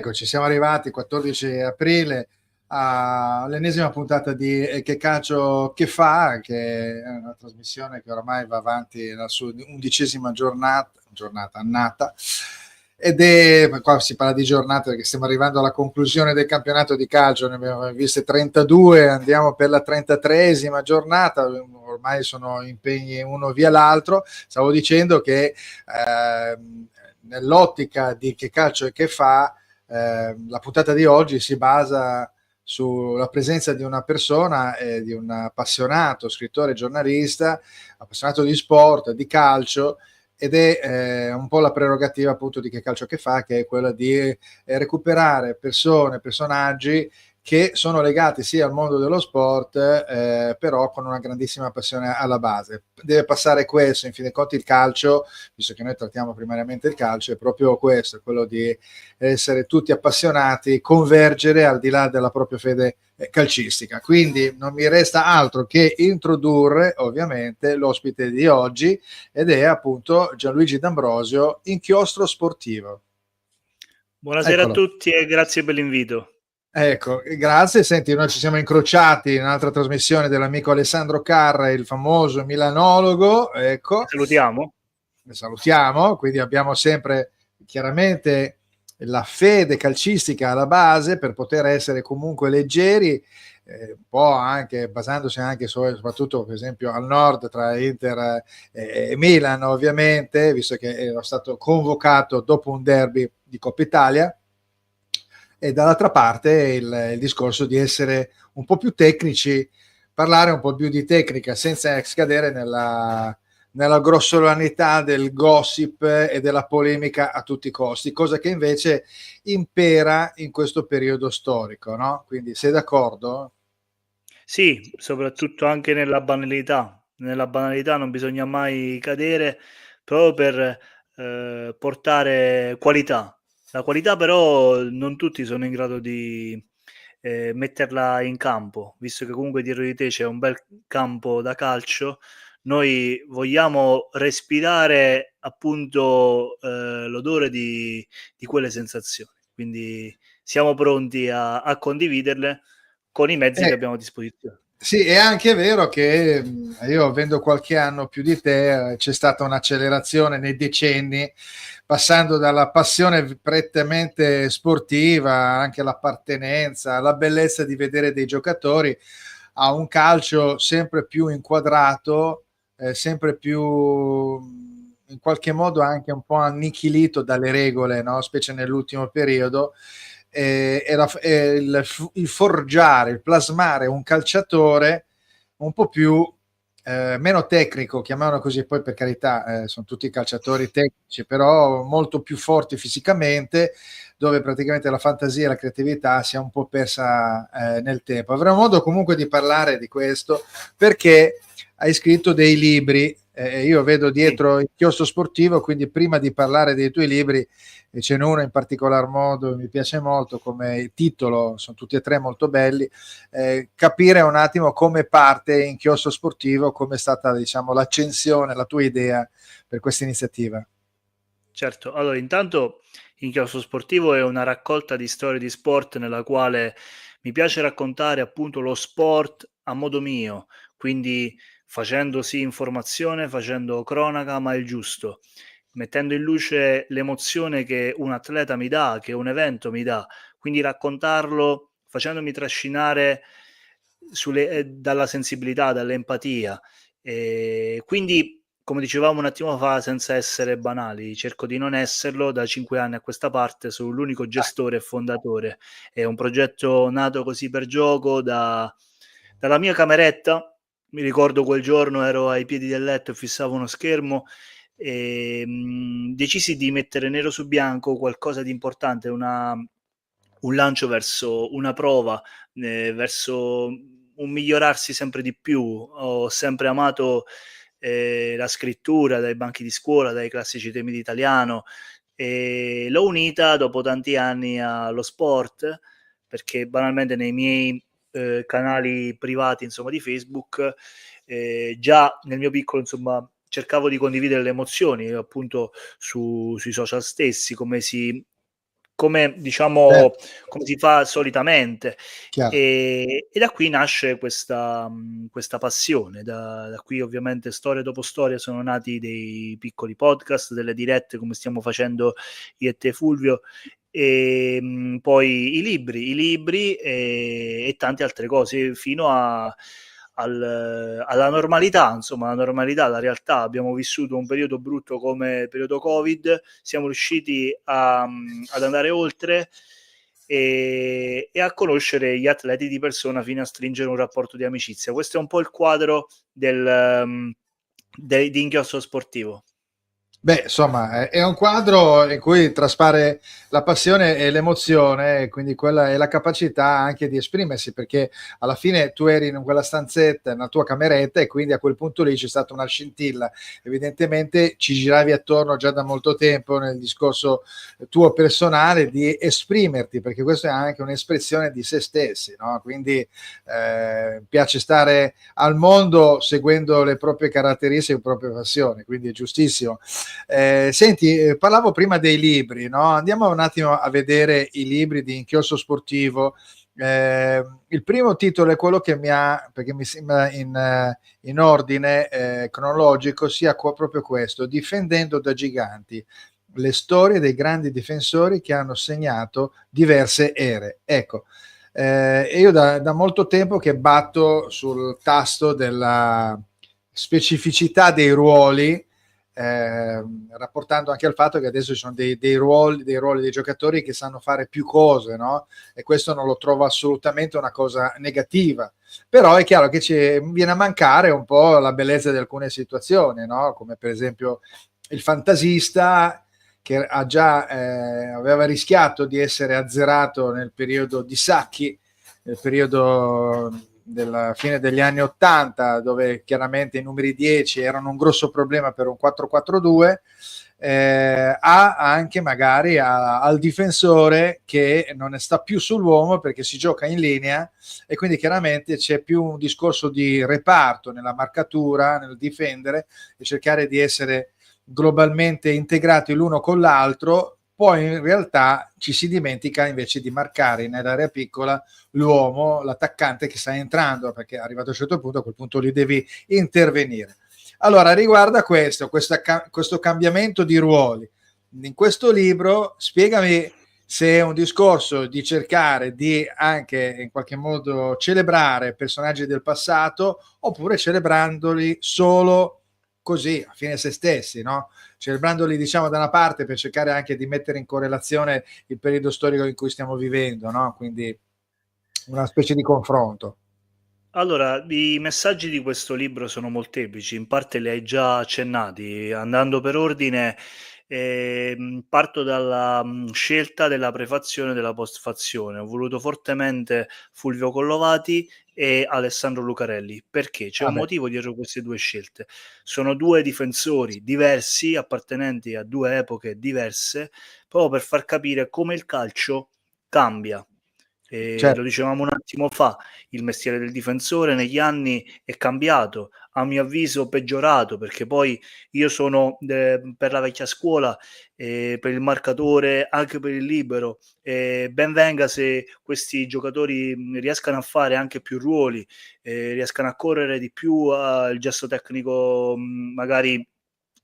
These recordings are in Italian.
eccoci, siamo arrivati 14 aprile all'ennesima puntata di Che Calcio Che Fa, che è una trasmissione che ormai va avanti nella sua 11ª giornata annata, ed è, qua si parla di giornate perché stiamo arrivando alla conclusione del campionato di calcio, ne abbiamo viste 32, andiamo per la 33esima giornata, ormai sono impegni uno via l'altro. Stavo dicendo che nell'ottica di Che Calcio e Che Fa, la puntata di oggi si basa sulla presenza di una persona, di un appassionato scrittore, giornalista, appassionato di sport, di calcio, ed è un po' la prerogativa appunto di Che Calcio Che Fa, che è quella di recuperare persone, personaggi che sono legati sia al mondo dello sport, però con una grandissima passione alla base. Deve passare questo, in fin dei conti il calcio, visto che noi trattiamo primariamente il calcio, è proprio questo, è quello di essere tutti appassionati, convergere al di là della propria fede calcistica. Quindi non mi resta altro che introdurre ovviamente l'ospite di oggi, ed è appunto Gianluigi D'Ambrosio, Inchiostro Sportivo. Buonasera a tutti e grazie per l'invito. Ecco, grazie. Senti, noi ci siamo incrociati in un'altra trasmissione dell'amico Alessandro Carra, il famoso milanologo. Ecco, salutiamo. Quindi abbiamo sempre chiaramente la fede calcistica alla base per poter essere comunque leggeri, un po' anche basandosi anche soprattutto per esempio al nord tra Inter e Milan, ovviamente, visto che era stato convocato dopo un derby di Coppa Italia. E dall'altra parte il discorso di essere un po' più tecnici, parlare un po' più di tecnica senza scadere nella grossolanità del gossip e della polemica a tutti i costi, cosa che invece impera in questo periodo storico, no? Quindi sei d'accordo? Sì, soprattutto anche nella banalità. Nella banalità non bisogna mai cadere proprio per portare qualità. La qualità però non tutti sono in grado di metterla in campo, visto che comunque dietro di te c'è un bel campo da calcio. Noi vogliamo respirare appunto l'odore di quelle sensazioni, quindi siamo pronti a condividerle con i mezzi che abbiamo a disposizione. Sì, è anche vero che io, avendo qualche anno più di te, c'è stata un'accelerazione nei decenni, passando dalla passione prettamente sportiva, anche l'appartenenza, la bellezza di vedere dei giocatori, a un calcio sempre più inquadrato, sempre più in qualche modo anche un po' annichilito dalle regole, no? Specie nell'ultimo periodo. Il forgiare, il plasmare un calciatore un po' più meno tecnico, chiamiamolo così, poi per carità sono tutti calciatori tecnici, però molto più forti fisicamente, dove praticamente la fantasia e la creatività si è un po' persa nel tempo. Avremo modo comunque di parlare di questo, perché hai scritto dei libri, io vedo dietro il Inchiostro Sportivo, quindi prima di parlare dei tuoi libri, e ce n'è uno in particolar modo mi piace molto come titolo, sono tutti e tre molto belli, capire un attimo come parte Inchiostro Sportivo, come è stata, diciamo, l'accensione, la tua idea per questa iniziativa. Certo, allora intanto Inchiostro Sportivo è una raccolta di storie di sport nella quale mi piace raccontare appunto lo sport a modo mio, quindi facendo sì informazione, facendo cronaca, ma il giusto, mettendo in luce l'emozione che un atleta mi dà, che un evento mi dà, quindi raccontarlo facendomi trascinare dalla sensibilità, dall'empatia. Quindi, come dicevamo un attimo fa, senza essere banali, cerco di non esserlo. Da 5 anni a questa parte sono l'unico gestore e fondatore. È un progetto nato così per gioco dalla mia cameretta. Mi ricordo quel giorno ero ai piedi del letto e fissavo uno schermo e decisi di mettere nero su bianco qualcosa di importante, un lancio verso una prova, verso un migliorarsi sempre di più. Ho sempre amato la scrittura dai banchi di scuola, dai classici temi di italiano, e l'ho unita dopo tanti anni allo sport, perché banalmente nei miei canali privati, insomma, di Facebook, già nel mio piccolo, insomma, cercavo di condividere le emozioni appunto sui social stessi, come come diciamo, certo, come si fa solitamente. chiaro. E da qui nasce questa passione. Da qui ovviamente storia dopo storia sono nati dei piccoli podcast, delle dirette come stiamo facendo io e te Fulvio, poi i libri e tante altre cose fino alla normalità, insomma, la normalità, la realtà. Abbiamo vissuto un periodo brutto come il periodo Covid, siamo riusciti ad andare oltre e a conoscere gli atleti di persona fino a stringere un rapporto di amicizia. Questo è un po' il quadro di Inchiostro Sportivo. Beh, insomma, è un quadro in cui traspare la passione e l'emozione, e quindi quella è la capacità anche di esprimersi, perché alla fine tu eri in quella stanzetta, nella tua cameretta, e quindi a quel punto lì c'è stata una scintilla. Evidentemente ci giravi attorno già da molto tempo nel discorso tuo personale di esprimerti, perché questo è anche un'espressione di se stessi, no? Quindi piace stare al mondo seguendo le proprie caratteristiche, le proprie passioni, quindi è giustissimo. Senti, parlavo prima dei libri, no? Andiamo un attimo a vedere i libri di Inchiostro Sportivo. Il primo titolo è quello che mi ha, perché mi sembra in ordine cronologico, sia proprio questo: Difendendo da giganti, le storie dei grandi difensori che hanno segnato diverse ere. Ecco, io da molto tempo che batto sul tasto della specificità dei ruoli, rapportando anche al fatto che adesso ci sono dei ruoli dei giocatori che sanno fare più cose, no? E questo non lo trovo assolutamente una cosa negativa, però è chiaro che viene a mancare un po' la bellezza di alcune situazioni, no? Come per esempio il fantasista che aveva rischiato di essere azzerato nel periodo di Sacchi, nel periodo della fine degli anni 80, dove chiaramente i numeri 10 erano un grosso problema per un 4-4-2, ha anche magari al difensore che non sta più sull'uomo perché si gioca in linea, e quindi chiaramente c'è più un discorso di reparto nella marcatura, nel difendere e cercare di essere globalmente integrati l'uno con l'altro. Poi in realtà ci si dimentica invece di marcare nell'area piccola l'uomo, l'attaccante che sta entrando, perché arrivato a un certo punto, a quel punto lì devi intervenire. Allora, riguarda questo cambiamento di ruoli. In questo libro spiegami se è un discorso di cercare di anche in qualche modo celebrare personaggi del passato, oppure celebrandoli solo così, a fine a se stessi, no? Celebrandoli, diciamo, da una parte per cercare anche di mettere in correlazione il periodo storico in cui stiamo vivendo, no? Quindi una specie di confronto. Allora, i messaggi di questo libro sono molteplici, in parte li hai già accennati. Andando per ordine, parto dalla, scelta della prefazione e della postfazione. Ho voluto fortemente Fulvio Collovati e Alessandro Lucarelli. Perché? C'è Ah un beh, motivo dietro queste 2 scelte. Sono 2 difensori diversi, appartenenti a 2 epoche diverse, proprio per far capire come il calcio cambia. Lo certo, dicevamo un attimo fa, il mestiere del difensore negli anni è cambiato, a mio avviso peggiorato, perché poi io sono per la vecchia scuola, per il marcatore, anche per il libero. Ben venga se questi giocatori riescano a fare anche più ruoli, riescano a correre di più, il gesto tecnico magari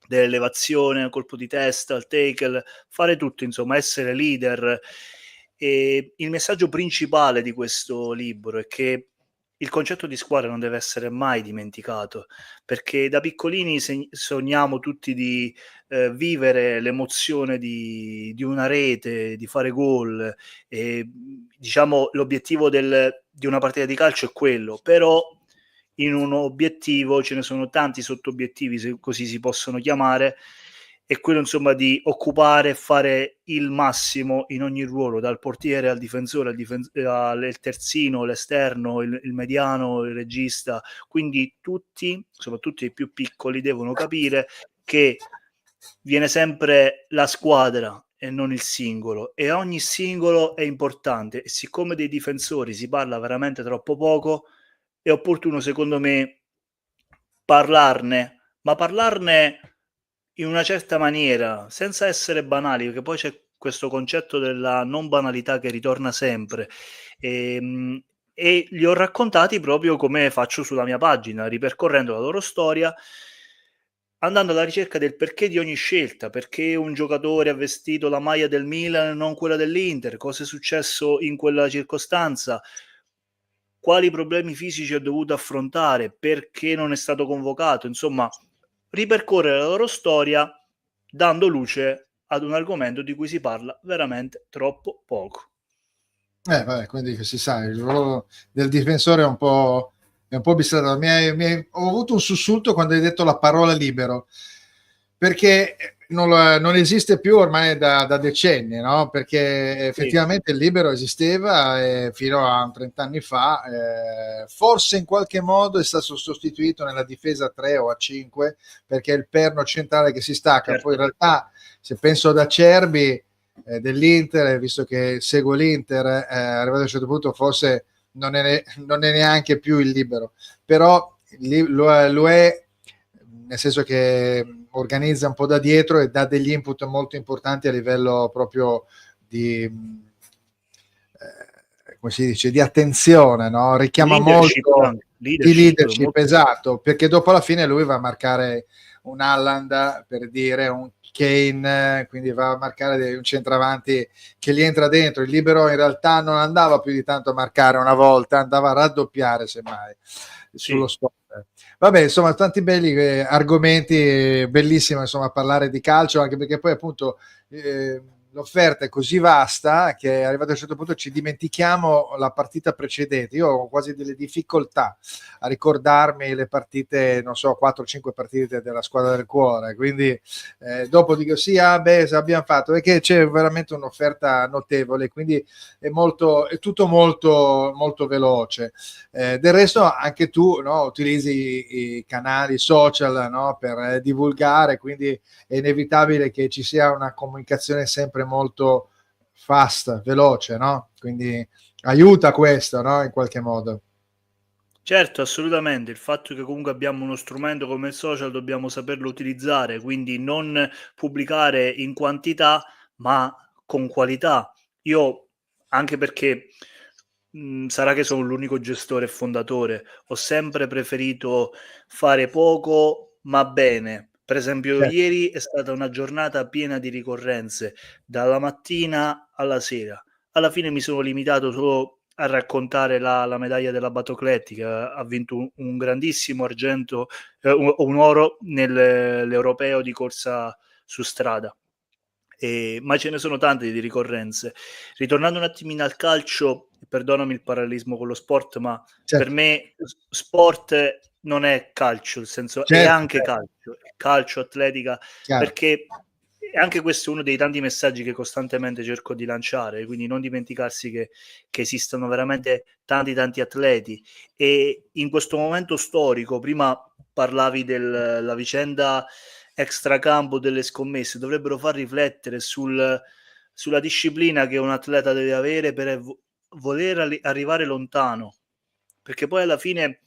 dell'elevazione, colpo di testa, il tackle, fare tutto, insomma, essere leader. Il messaggio principale di questo libro è che il concetto di squadra non deve essere mai dimenticato, perché da piccolini sogniamo tutti di vivere l'emozione di una rete, di fare gol. Diciamo l'obiettivo di una partita di calcio è quello, però in un obiettivo ce ne sono tanti sottobiettivi, se così si possono chiamare, è quello insomma di occupare e fare il massimo in ogni ruolo, dal portiere al difensore, al terzino, l'esterno, il mediano, il regista. Quindi tutti, soprattutto i più piccoli, devono capire che viene sempre la squadra e non il singolo, e ogni singolo è importante, e siccome dei difensori si parla veramente troppo poco, è opportuno secondo me parlarne, ma parlarne in una certa maniera, senza essere banali, perché poi questo concetto della non banalità che ritorna sempre. E li ho raccontati proprio come faccio sulla mia pagina, ripercorrendo la loro storia, andando alla ricerca del perché di ogni scelta, perché un giocatore ha vestito la maglia del Milan e non quella dell'Inter, cosa è successo in quella circostanza, quali problemi fisici ha dovuto affrontare, perché non è stato convocato, insomma, ripercorrere la loro storia dando luce ad un argomento di cui si parla veramente troppo poco. Vabbè, quindi si sa, il ruolo del difensore è un po' bistrattato. Ho avuto un sussulto quando hai detto la parola libero, perché non esiste più ormai da decenni, no? Perché Sì, effettivamente il libero esisteva fino a 30 anni fa, forse in qualche modo è stato sostituito nella difesa a 3 o a 5, perché è il perno centrale che si stacca. Poi in certo, realtà, se penso ad Acerbi, dell'Inter, visto che seguo l'Inter, arrivato a un certo punto forse non è neanche più il libero, però lo è, nel senso che organizza un po' da dietro e dà degli input molto importanti a livello proprio di, come si dice, di attenzione, no? Richiama leadership molto anche, di leadership, molto. esatto, perché dopo alla fine lui va a marcare un Haaland, per dire, un Kane, quindi va a marcare un centravanti che gli entra dentro. Il libero in realtà non andava più di tanto a marcare una volta, andava a raddoppiare semmai sullo Sì. stop. Vabbè, insomma, tanti belli argomenti, bellissimo insomma parlare di calcio, anche perché poi appunto l'offerta è così vasta che arrivato a un certo punto ci dimentichiamo la partita precedente. Io ho quasi delle difficoltà a ricordarmi le partite, non so, 4-5 partite della squadra del cuore, quindi dopo dico sì, beh, abbiamo fatto, perché c'è veramente un'offerta notevole, quindi è tutto molto, molto veloce. Del resto anche tu, no, utilizzi i canali social, no, per divulgare, quindi è inevitabile che ci sia una comunicazione sempre molto fast, veloce, no? Quindi aiuta questo, no? In qualche modo. Certo, assolutamente. Il fatto che comunque abbiamo uno strumento come il social dobbiamo saperlo utilizzare, quindi non pubblicare in quantità, ma con qualità. Io, anche perché sarà che sono l'unico gestore e fondatore, ho sempre preferito fare poco ma bene. Per esempio, Certo. ieri è stata una giornata piena di ricorrenze, dalla mattina alla sera. Alla fine mi sono limitato solo a raccontare la medaglia della Batocletti, che ha vinto un grandissimo argento, un oro nell'Europeo di corsa su strada. Ma ce ne sono tante di ricorrenze. Ritornando un attimino al calcio, perdonami il parallelismo con lo sport, ma per Certo, me sport non è calcio, nel senso è certo, anche certo, calcio, è calcio, atletica, chiaro. perché anche questo è uno dei tanti messaggi che costantemente cerco di lanciare, quindi non dimenticarsi che esistono veramente tanti atleti. E in questo momento storico, prima parlavi della vicenda extracampo delle scommesse, dovrebbero far riflettere sulla disciplina che un atleta deve avere per voler arrivare lontano, perché poi alla fine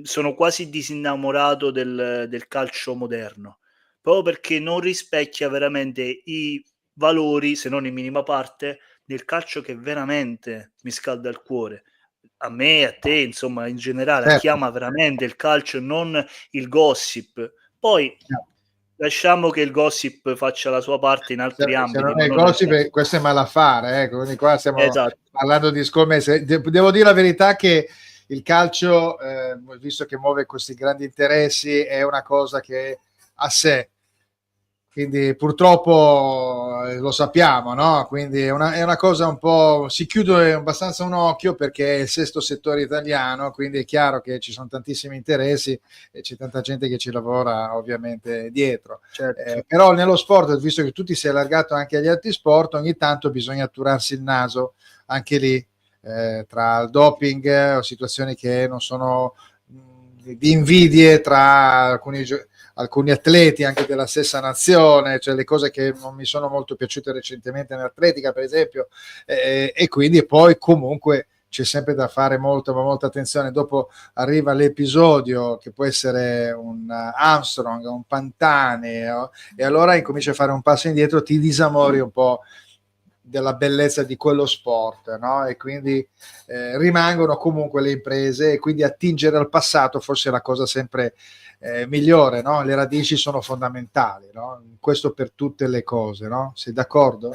sono quasi disinnamorato del calcio moderno, proprio perché non rispecchia veramente i valori, se non in minima parte, del calcio che veramente mi scalda il cuore. A me, a te, insomma, in generale, a chi Certo. ama veramente il calcio e non il gossip. Poi Chiaro. lasciamo che il gossip faccia la sua parte in altri Se ambiti, non ma è non nel gossip, calcio. questo è malaffare, ecco, quindi qua stiamo Esatto, parlando di scommesse. Devo dire la verità che il calcio, visto che muove questi grandi interessi, è una cosa che a sé. Quindi purtroppo lo sappiamo, no? Quindi è una cosa un po', si chiude abbastanza un occhio perché è il sesto settore italiano, quindi è chiaro che ci sono tantissimi interessi e c'è tanta gente che ci lavora ovviamente dietro. certo. Però nello sport, visto che tu ti sei allargato anche agli altri sport, ogni tanto bisogna turarsi il naso anche lì, tra il doping o situazioni che non sono di invidie tra alcuni atleti anche della stessa nazione, cioè le cose che non mi sono molto piaciute recentemente nell'atletica per esempio, e quindi poi comunque c'è sempre da fare molta, molta attenzione. Dopo arriva l'episodio che può essere un Armstrong, un Pantani, e allora incominci a fare un passo indietro, ti disamori un po' della bellezza di quello sport, no? E quindi rimangono comunque le imprese, e quindi attingere al passato forse è la cosa sempre migliore, no? Le radici sono fondamentali, no? Questo per tutte le cose, no? Sei d'accordo?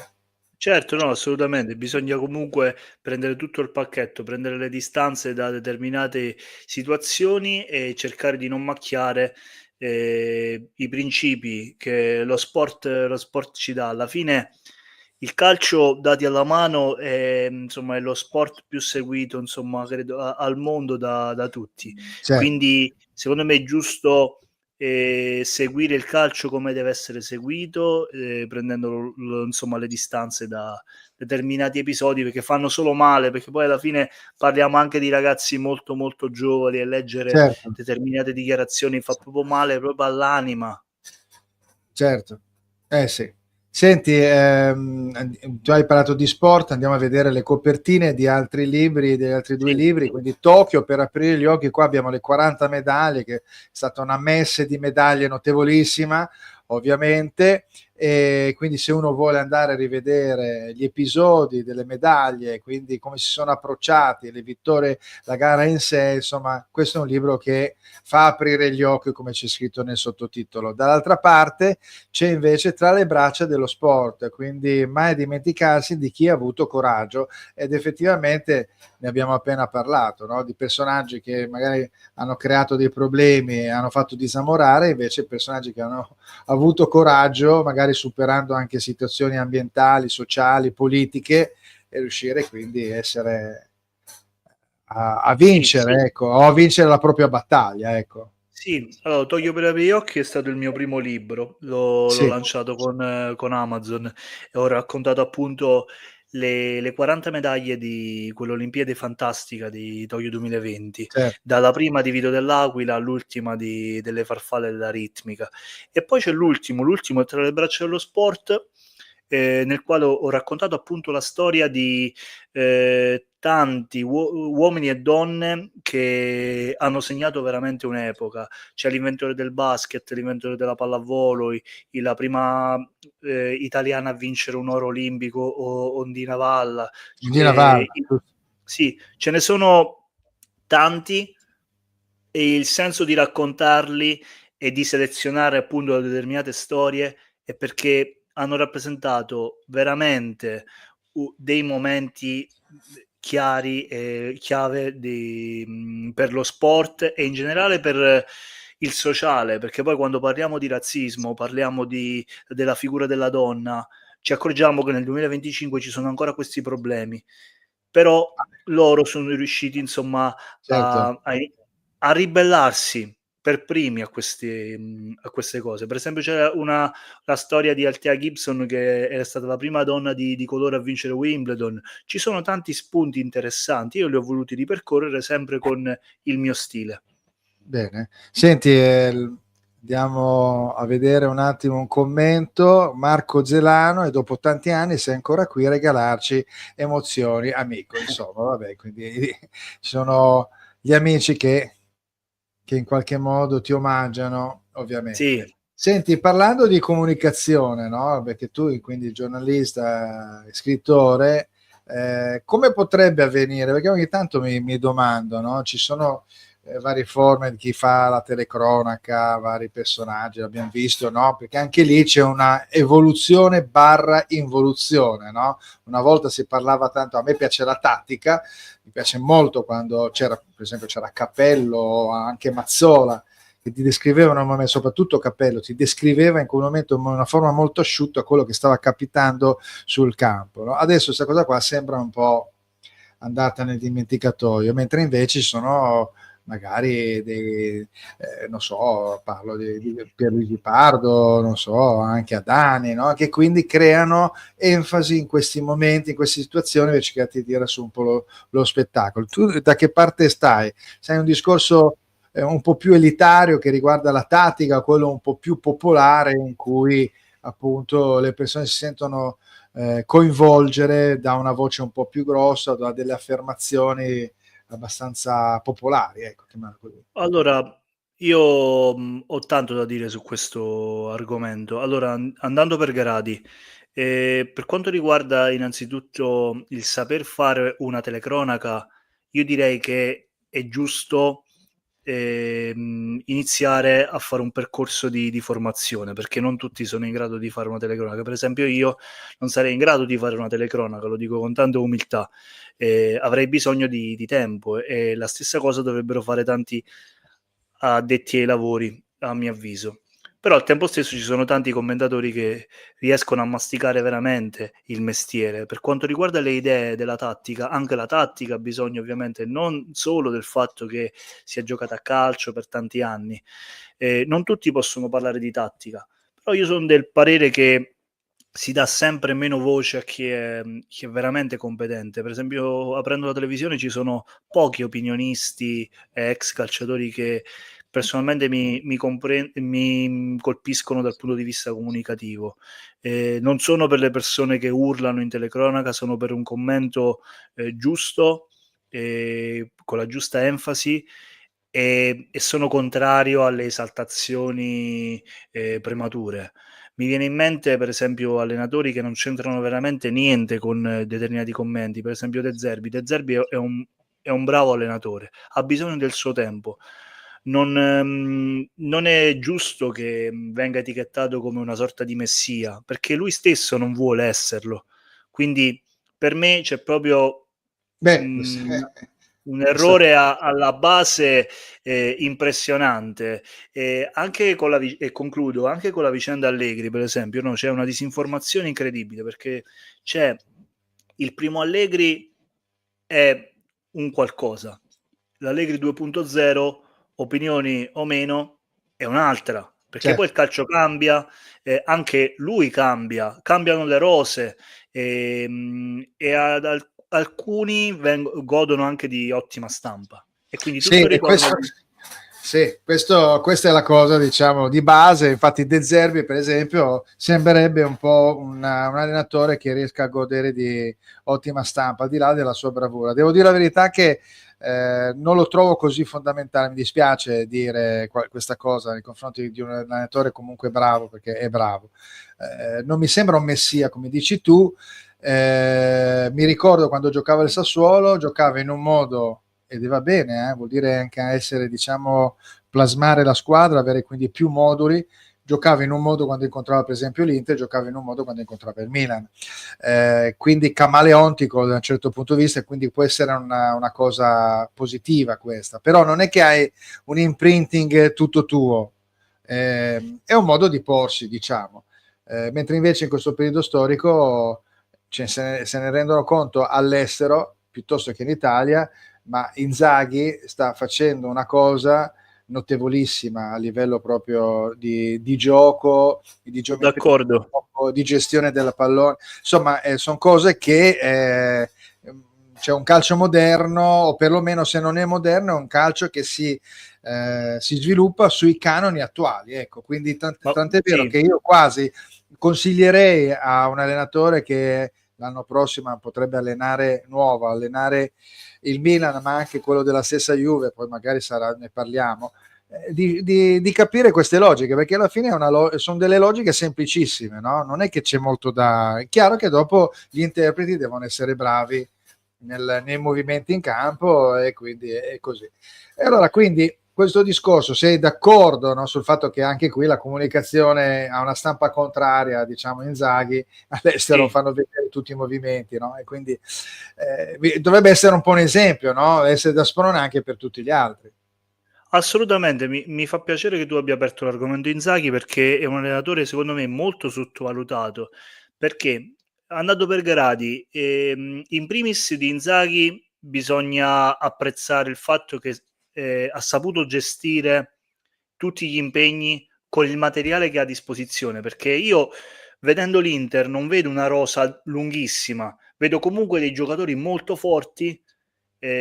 Certo, no, assolutamente. Bisogna comunque prendere tutto il pacchetto, prendere le distanze da determinate situazioni e cercare di non macchiare, i principi che lo sport ci dà. Alla fine il calcio dati alla mano è, insomma, è lo sport più seguito, insomma, credo al mondo da tutti. Certo, Quindi secondo me è giusto, seguire il calcio come deve essere seguito, prendendo insomma le distanze da determinati episodi, perché fanno solo male, perché poi alla fine parliamo anche di ragazzi molto, molto giovani e leggere certo. determinate dichiarazioni fa proprio male proprio all'anima. Certo, eh sì. Senti, tu hai parlato di sport, andiamo a vedere le copertine di altri libri, degli altri due Sì, libri, quindi Tokyo, per aprire gli occhi, qua abbiamo le 40 medaglie, che è stata una messe di medaglie notevolissima, ovviamente, e quindi se uno vuole andare a rivedere gli episodi delle medaglie, quindi come si sono approcciati, le vittorie, la gara in sé, insomma, questo è un libro che fa aprire gli occhi, come c'è scritto nel sottotitolo. Dall'altra parte c'è invece Tra le braccia dello sport, quindi mai dimenticarsi di chi ha avuto coraggio, ed effettivamente ne abbiamo appena parlato, no? Di personaggi che magari hanno creato dei problemi e hanno fatto disamorare, invece personaggi che hanno avuto coraggio, magari superando anche situazioni ambientali, sociali, politiche, e riuscire quindi a essere a sì, vincere, ecco, o a vincere la propria battaglia, ecco. sì. Allora, Tokyo per aprire gli occhi è stato il mio primo libro, l'ho Sì, lanciato con Amazon e ho raccontato appunto le 40 medaglie di quell'Olimpiade fantastica di Tokyo 2020, certo, dalla prima di Vito dell'Aquila all'ultima delle farfalle della ritmica. E poi c'è l'ultimo è Tra le braccia dello sport, nel quale ho raccontato appunto la storia di, tanti uomini e donne che hanno segnato veramente un'epoca. C'è l'inventore del basket, l'inventore della pallavolo, la prima, italiana a vincere un oro olimpico, Ondina Valla. di Navarra, I Sì, ce ne sono tanti, e il senso di raccontarli e di selezionare appunto determinate storie è perché hanno rappresentato veramente dei momenti, chiari e chiave per lo sport e in generale per il sociale, perché poi quando parliamo di razzismo, parliamo della figura della donna, ci accorgiamo che nel 2025 ci sono ancora questi problemi. Però loro sono riusciti insomma a certo. a i a ribellarsi per primi a queste cose. Per esempio c'era la storia di Althea Gibson, che era stata la prima donna di colore a vincere Wimbledon. Ci sono tanti spunti interessanti, io li ho voluti ripercorrere sempre con il mio stile. Bene. Senti, andiamo a vedere un attimo un commento. Marco Zelano, e dopo tanti anni sei ancora qui a regalarci emozioni, amico. Insomma, vabbè, quindi ci sono gli amici che in qualche modo ti omaggiano, Sì. ovviamente. Senti, parlando di comunicazione, no? Perché tu, quindi giornalista, scrittore, come potrebbe avvenire? Perché ogni tanto mi domando, no? Ci sono varie forme di chi fa la telecronaca, vari personaggi, l'abbiamo visto, no? Perché anche lì c'è una evoluzione barra involuzione, no? Una volta si parlava tanto, a me piace la tattica, mi piace molto quando c'era, per esempio, c'era Cappello, anche Mazzola, che ti descrivevano, soprattutto Cappello, ti descriveva in quel momento in una forma molto asciutta quello che stava capitando sul campo, no? Adesso questa cosa qua sembra un po' andata nel dimenticatoio, mentre invece ci sono magari non so, parlo di Pierluigi Pardo, non so, anche Adani, no? Che quindi creano enfasi in questi momenti, in queste situazioni, invece che ti tira su un po' lo spettacolo. Tu da che parte stai? Sei un discorso un po' più elitario che riguarda la tattica, quello un po' più popolare in cui appunto le persone si sentono coinvolgere da una voce un po' più grossa, da delle affermazioni abbastanza popolari, ecco, chiamiamolo così. Allora, io, ho tanto da dire su questo argomento. Allora, andando per gradi, per quanto riguarda innanzitutto il saper fare una telecronaca, io direi che è giusto, iniziare a fare un percorso di formazione, perché non tutti sono in grado di fare una telecronaca. Per esempio io non sarei in grado di fare una telecronaca, lo dico con tanta umiltà, avrei bisogno di tempo e la stessa cosa dovrebbero fare tanti addetti ai lavori, a mio avviso. Però al tempo stesso ci sono tanti commentatori che riescono a masticare veramente il mestiere. Per quanto riguarda le idee della tattica, anche la tattica ha bisogno ovviamente non solo del fatto che si è giocato a calcio per tanti anni, non tutti possono parlare di tattica, però io son del parere che si dà sempre meno voce a chi è veramente competente. Per esempio, aprendo la televisione ci sono pochi opinionisti e ex calciatori che personalmente mi colpiscono dal punto di vista comunicativo. Non sono per le persone che urlano in telecronaca, sono per un commento, giusto, con la giusta enfasi, e sono contrario alle esaltazioni, premature. Mi viene in mente, per esempio, allenatori che non c'entrano veramente niente con determinati commenti, per esempio De Zerbi. De Zerbi è un bravo allenatore, ha bisogno del suo tempo. Non è giusto che, venga etichettato come una sorta di messia, perché lui stesso non vuole esserlo. Quindi per me c'è proprio, Beh, mhmm, un questo, errore alla base, impressionante. Anche con la vi e concludo, anche con la vicenda Allegri, per esempio, no, c'è una disinformazione incredibile, perché c'è il primo Allegri è un qualcosa, l'Allegri 2.0, opinioni o meno, è un'altra, perché poi certo. il calcio cambia, anche lui cambia, cambiano le rose, e ad alcuni godono anche di ottima stampa e quindi Sì, tutto e ritorna questo, lì. sì, questa è la cosa, diciamo, di base. Infatti, De Zerbi, per esempio, sembrerebbe un po' un allenatore che riesca a godere di ottima stampa, al di là della sua bravura. Devo dire la verità che non lo trovo così fondamentale. Mi dispiace dire questa cosa nei confronti di un allenatore comunque bravo, perché è bravo. Non mi sembra un messia, come dici tu. Mi ricordo quando giocava il Sassuolo, giocava in un modo ed va bene, vuol dire anche essere, diciamo, plasmare la squadra, avere quindi più moduli. Giocava in un modo quando incontrava per esempio l'Inter, giocava in un modo quando incontrava il Milan, quindi camaleontico da un certo punto di vista, e quindi può essere una cosa positiva questa, però non è che hai un imprinting tutto tuo, è un modo di porsi, diciamo, mentre invece in questo periodo storico se ne rendono conto all'estero piuttosto che in Italia, ma Inzaghi sta facendo una cosa notevolissima a livello proprio di gioco, di Son geometria, d'accordo. di gestione della pallone. Insomma, sono cose che c'è un calcio moderno, o perlomeno se non è moderno, è un calcio che si sviluppa sui canoni attuali. Ecco, quindi Ma tant'è vero sì. che io quasi consiglierei a un allenatore che l'anno prossimo potrebbe allenare il Milan, ma anche quello della stessa Juve, poi magari ne parliamo, di capire queste logiche, perché alla fine sono delle logiche semplicissime, no? Non è che c'è molto da... È chiaro che dopo gli interpreti devono essere bravi nei movimenti in campo e quindi è così. E allora, quindi questo discorso, sei d'accordo, no, sul fatto che anche qui la comunicazione ha una stampa contraria, diciamo, Inzaghi all'estero Sì. fanno vedere tutti i movimenti, no? E quindi dovrebbe essere un po' un esempio, no? Essere da sprone anche per tutti gli altri. Assolutamente, mi fa piacere che tu abbia aperto l'argomento Inzaghi perché è un allenatore secondo me molto sottovalutato, perché andando per gradi, in primis di Inzaghi bisogna apprezzare il fatto che ha saputo gestire tutti gli impegni con il materiale che ha a disposizione, perché io vedendo l'Inter non vedo una rosa lunghissima, vedo comunque dei giocatori molto forti,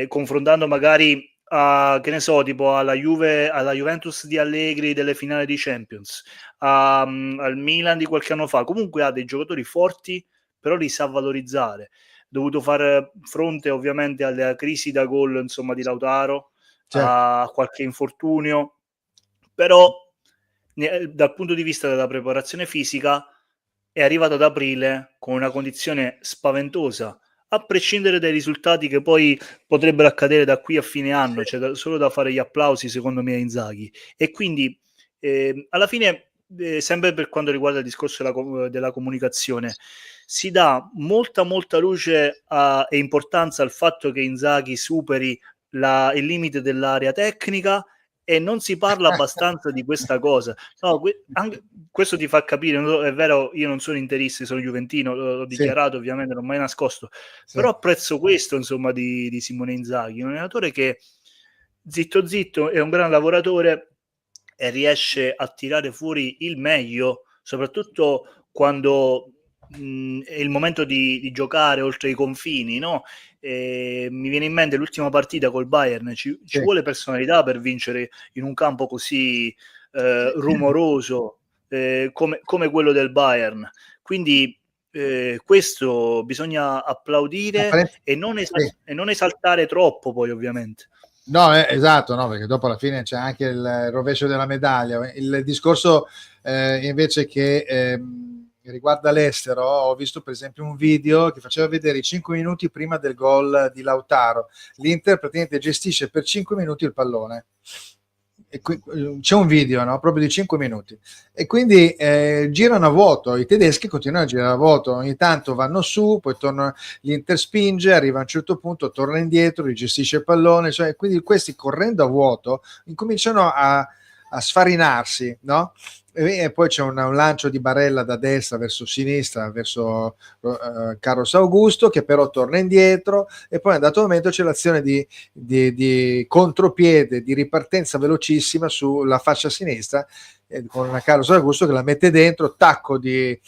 confrontando magari che ne so, tipo alla Juventus di Allegri delle finali di Champions, al Milan di qualche anno fa. Comunque ha dei giocatori forti, però li sa valorizzare. Dovuto fare fronte ovviamente alla crisi da gol, insomma, di Lautaro, certo. a qualche infortunio, però dal punto di vista della preparazione fisica è arrivato ad aprile con una condizione spaventosa, a prescindere dai risultati che poi potrebbero accadere da qui a fine anno. C'è solo da fare gli applausi secondo me a Inzaghi. E quindi alla fine, sempre per quanto riguarda il discorso della comunicazione, si dà molta luce e importanza al fatto che Inzaghi superi il limite dell'area tecnica, e non si parla abbastanza di questa cosa. No, questo ti fa capire, è vero, io non sono interista, sono juventino, l'ho Sì, dichiarato ovviamente, non ho mai nascosto, sì. però apprezzo questo, insomma, di Simone Inzaghi, un allenatore che zitto è un gran lavoratore e riesce a tirare fuori il meglio, soprattutto quando è il momento di giocare oltre i confini, no? Mi viene in mente l'ultima partita col Bayern, ci Sì. vuole personalità per vincere in un campo così rumoroso, come quello del Bayern. Quindi questo bisogna applaudire Sì. e non esaltare troppo, poi ovviamente. No, esatto, no, perché dopo alla fine c'è anche il rovescio della medaglia. Il discorso invece che riguarda l'estero, ho visto per esempio un video che faceva vedere i 5 minuti prima del gol di Lautaro. L'Inter praticamente gestisce per 5 minuti il pallone. E c'è un video, no? Proprio di 5 minuti. E quindi girano a vuoto, i tedeschi continuano a girare a vuoto, ogni tanto vanno su, poi tornano, l'Inter spinge, arriva a un certo punto, torna indietro, rigestisce il pallone, cioè, quindi questi correndo a vuoto incominciano a sfarinarsi, no? E poi c'è un lancio di Barella da destra verso sinistra, verso Carlos Augusto, che però torna indietro, e poi a un dato momento c'è l'azione di contropiede, di ripartenza velocissima sulla fascia sinistra, con una Carlos Augusto che la mette dentro, tacco di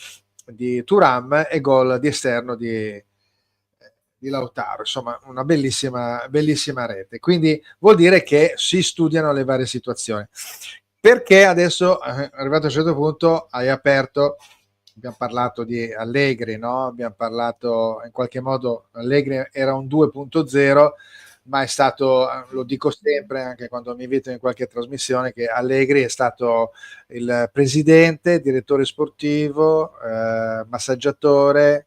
Thuram e gol di esterno di Lautaro. Insomma, una bellissima rete. Quindi vuol dire che si studiano le varie situazioni. Perché adesso, arrivato a un certo punto, hai aperto, abbiamo parlato di Allegri, no? Abbiamo parlato, in qualche modo, Allegri era un 2.0, ma è stato, lo dico sempre, anche quando mi invito in qualche trasmissione, che Allegri è stato il presidente, direttore sportivo, massaggiatore,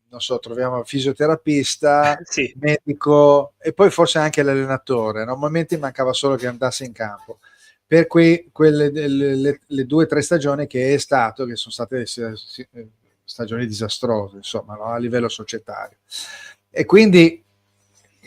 non so, troviamo fisioterapista, Sì. medico e poi forse anche l'allenatore. Normalmente mancava solo che andasse in campo. Per quelle le 2 o 3 stagioni che è stato, che sono state stagioni disastrose, insomma, no? A livello societario. E quindi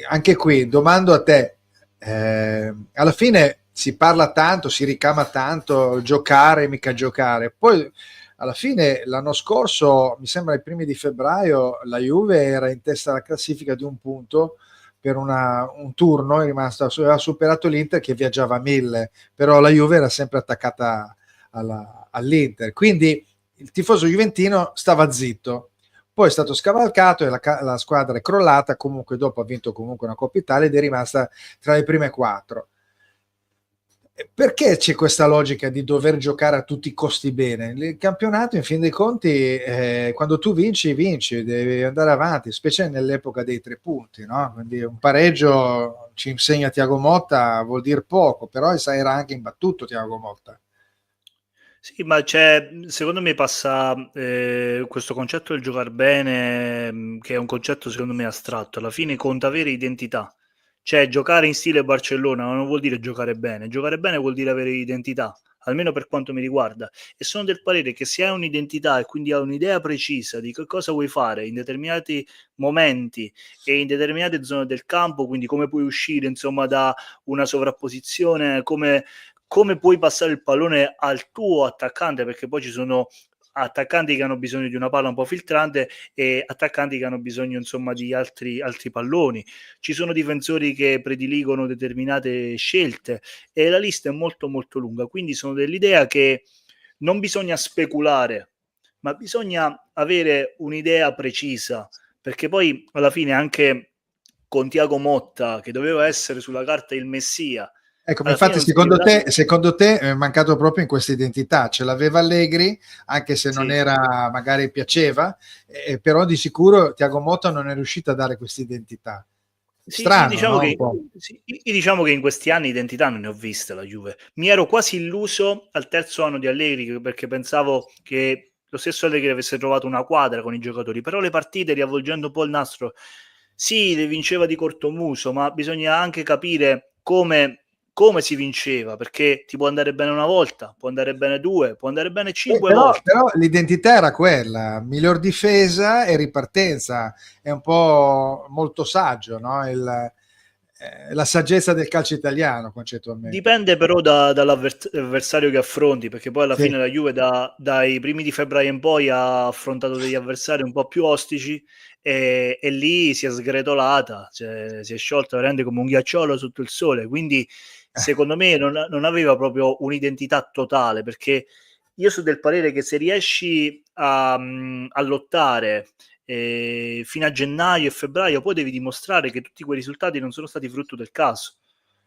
anche qui domando a te, alla fine si parla tanto, si ricama tanto, giocare, mica giocare. Poi alla fine l'anno scorso, mi sembra ai primi di febbraio, la Juve era in testa alla classifica di un punto per un turno, è rimasto, aveva superato l'Inter che viaggiava a 1000, però la Juve era sempre attaccata all'Inter. Quindi il tifoso juventino stava zitto. Poi è stato scavalcato e la squadra è crollata, comunque dopo ha vinto comunque una Coppa Italia ed è rimasta tra le prime 4. Perché c'è questa logica di dover giocare a tutti i costi bene? Il campionato, in fin dei conti, quando tu vinci, devi andare avanti, specie nell'epoca dei 3 punti, no? Quindi un pareggio, ci insegna Thiago Motta, vuol dire poco, però era anche imbattuto Thiago Motta. Sì, ma c'è, secondo me passa questo concetto del giocare bene, che è un concetto secondo me astratto. Alla fine conta avere identità. Cioè, giocare in stile Barcellona non vuol dire giocare bene. Giocare bene vuol dire avere identità, almeno per quanto mi riguarda. E sono del parere che se hai un'identità e quindi hai un'idea precisa di che cosa vuoi fare in determinati momenti e in determinate zone del campo, quindi come puoi uscire, insomma, da una sovrapposizione, come puoi passare il pallone al tuo attaccante, perché poi ci sono attaccanti che hanno bisogno di una palla un po' filtrante e attaccanti che hanno bisogno insomma di altri palloni. Ci sono difensori che prediligono determinate scelte e la lista è molto lunga, quindi sono dell'idea che non bisogna speculare, ma bisogna avere un'idea precisa, perché poi alla fine anche con Thiago Motta, che doveva essere sulla carta il messia. Ecco, ma infatti secondo te è mancato proprio in questa identità, ce l'aveva Allegri, anche se non era, magari piaceva, però di sicuro Thiago Motta non è riuscito a dare questa identità. Strano, diciamo, no? diciamo che in questi anni identità non ne ho viste la Juve. Mi ero quasi illuso al terzo anno di Allegri, perché pensavo che lo stesso Allegri avesse trovato una quadra con i giocatori, però le partite, riavvolgendo un po' il nastro, sì, le vinceva di cortomuso, ma bisogna anche capire come si vinceva, perché ti può andare bene una volta, può andare bene 2, può andare bene 5 volte. Però l'identità era quella, miglior difesa e ripartenza, è un po' molto saggio, no? La saggezza del calcio italiano concettualmente. Dipende però dall'avversario che affronti, perché poi alla fine la Juve dai primi di febbraio in poi ha affrontato degli avversari un po' più ostici e lì si è sgretolata, cioè, si è sciolta veramente come un ghiacciolo sotto il sole, quindi secondo me non aveva proprio un'identità totale, perché io sono del parere che se riesci a lottare fino a gennaio e febbraio, poi devi dimostrare che tutti quei risultati non sono stati frutto del caso.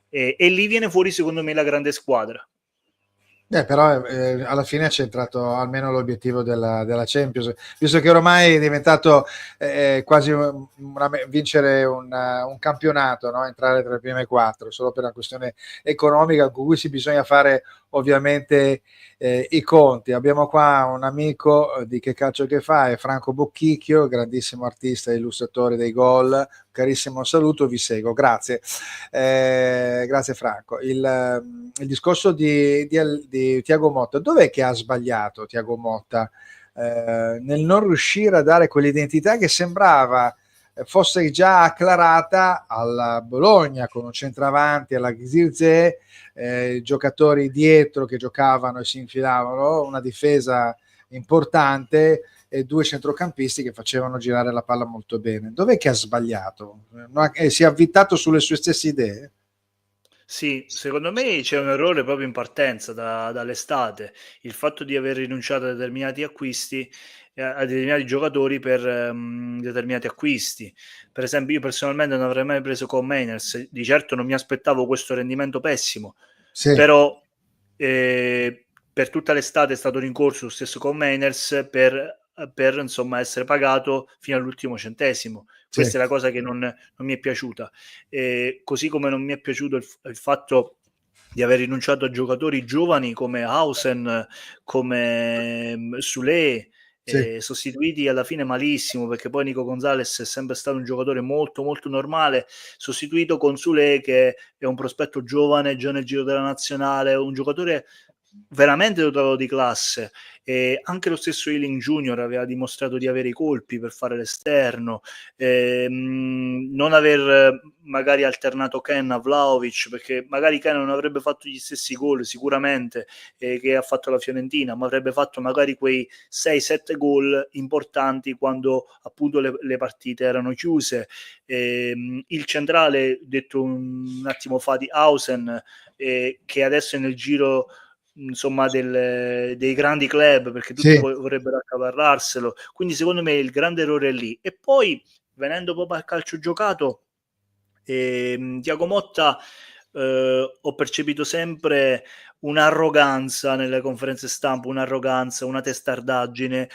E lì viene fuori secondo me la grande squadra. Però alla fine ha centrato almeno l'obiettivo della Champions, visto che ormai è diventato quasi vincere un campionato, no? Entrare tra le prime 4, solo per una questione economica con cui si bisogna fare ovviamente i conti. Abbiamo qua un amico di Che Calcio Che Fa, è Franco Bocchicchio, grandissimo artista e illustratore dei gol, carissimo saluto, vi seguo, grazie. Grazie Franco. Il discorso di Thiago Motta, dov'è che ha sbagliato Thiago Motta nel non riuscire a dare quell'identità che sembrava fosse già acclarata alla Bologna, con un centravanti alla Ghizirze, giocatori dietro che giocavano e si infilavano, una difesa importante e 2 centrocampisti che facevano girare la palla molto bene. Dov'è che ha sbagliato? Si è avvitato sulle sue stesse idee? Sì, secondo me c'è un errore proprio in partenza dall'estate, il fatto di aver rinunciato a determinati acquisti, a determinati giocatori per determinati acquisti. Per esempio io personalmente non avrei mai preso Koeman, di certo non mi aspettavo questo rendimento pessimo, però per tutta l'estate è stato rincorso lo stesso Koeman per insomma essere pagato fino all'ultimo centesimo. Questa è la cosa che non mi è piaciuta. Così come non mi è piaciuto il fatto di aver rinunciato a giocatori giovani come Hausen, come Sule, sostituiti alla fine malissimo, perché poi Nico Gonzalez è sempre stato un giocatore molto molto normale, sostituito con Sule che è un prospetto giovane, già nel giro della nazionale, un giocatore veramente dotato di classe. E anche lo stesso Ealing Junior aveva dimostrato di avere i colpi per fare l'esterno, non aver magari alternato Ken a Vlahovic, perché magari Ken non avrebbe fatto gli stessi gol sicuramente che ha fatto la Fiorentina, ma avrebbe fatto magari quei 6-7 gol importanti quando appunto le partite erano chiuse. Il centrale, detto un attimo fa, di Hausen, che adesso è nel giro insomma dei grandi club, perché tutti vorrebbero accaparrarselo, quindi secondo me il grande errore è lì. E poi venendo proprio al calcio giocato, Thiago Motta ho percepito sempre un'arroganza nelle conferenze stampa, un'arroganza, una testardaggine,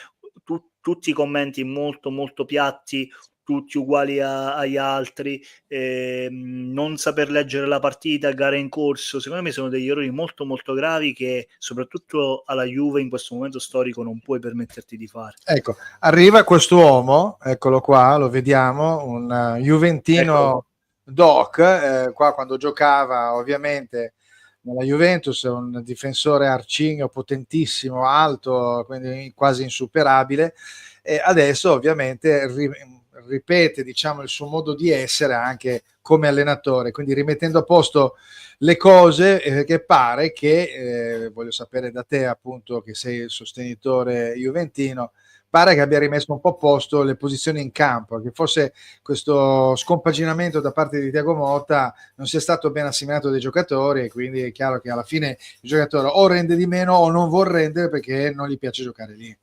tutti i commenti molto molto piatti, tutti uguali agli altri, non saper leggere la partita, gare in corso, secondo me sono degli errori molto molto gravi che soprattutto alla Juve in questo momento storico non puoi permetterti di fare. Ecco, arriva quest'uomo, eccolo qua, lo vediamo, un juventino doc, qua quando giocava ovviamente nella Juventus, è un difensore arcigno, potentissimo, alto, quindi quasi insuperabile, e adesso ovviamente ripete, diciamo, il suo modo di essere anche come allenatore, quindi rimettendo a posto le cose, che pare che, voglio sapere da te appunto che sei il sostenitore juventino, pare che abbia rimesso un po' a posto le posizioni in campo, che forse questo scompaginamento da parte di Thiago Motta non sia stato ben assimilato dai giocatori, e quindi è chiaro che alla fine il giocatore o rende di meno o non vuol rendere perché non gli piace giocare lì.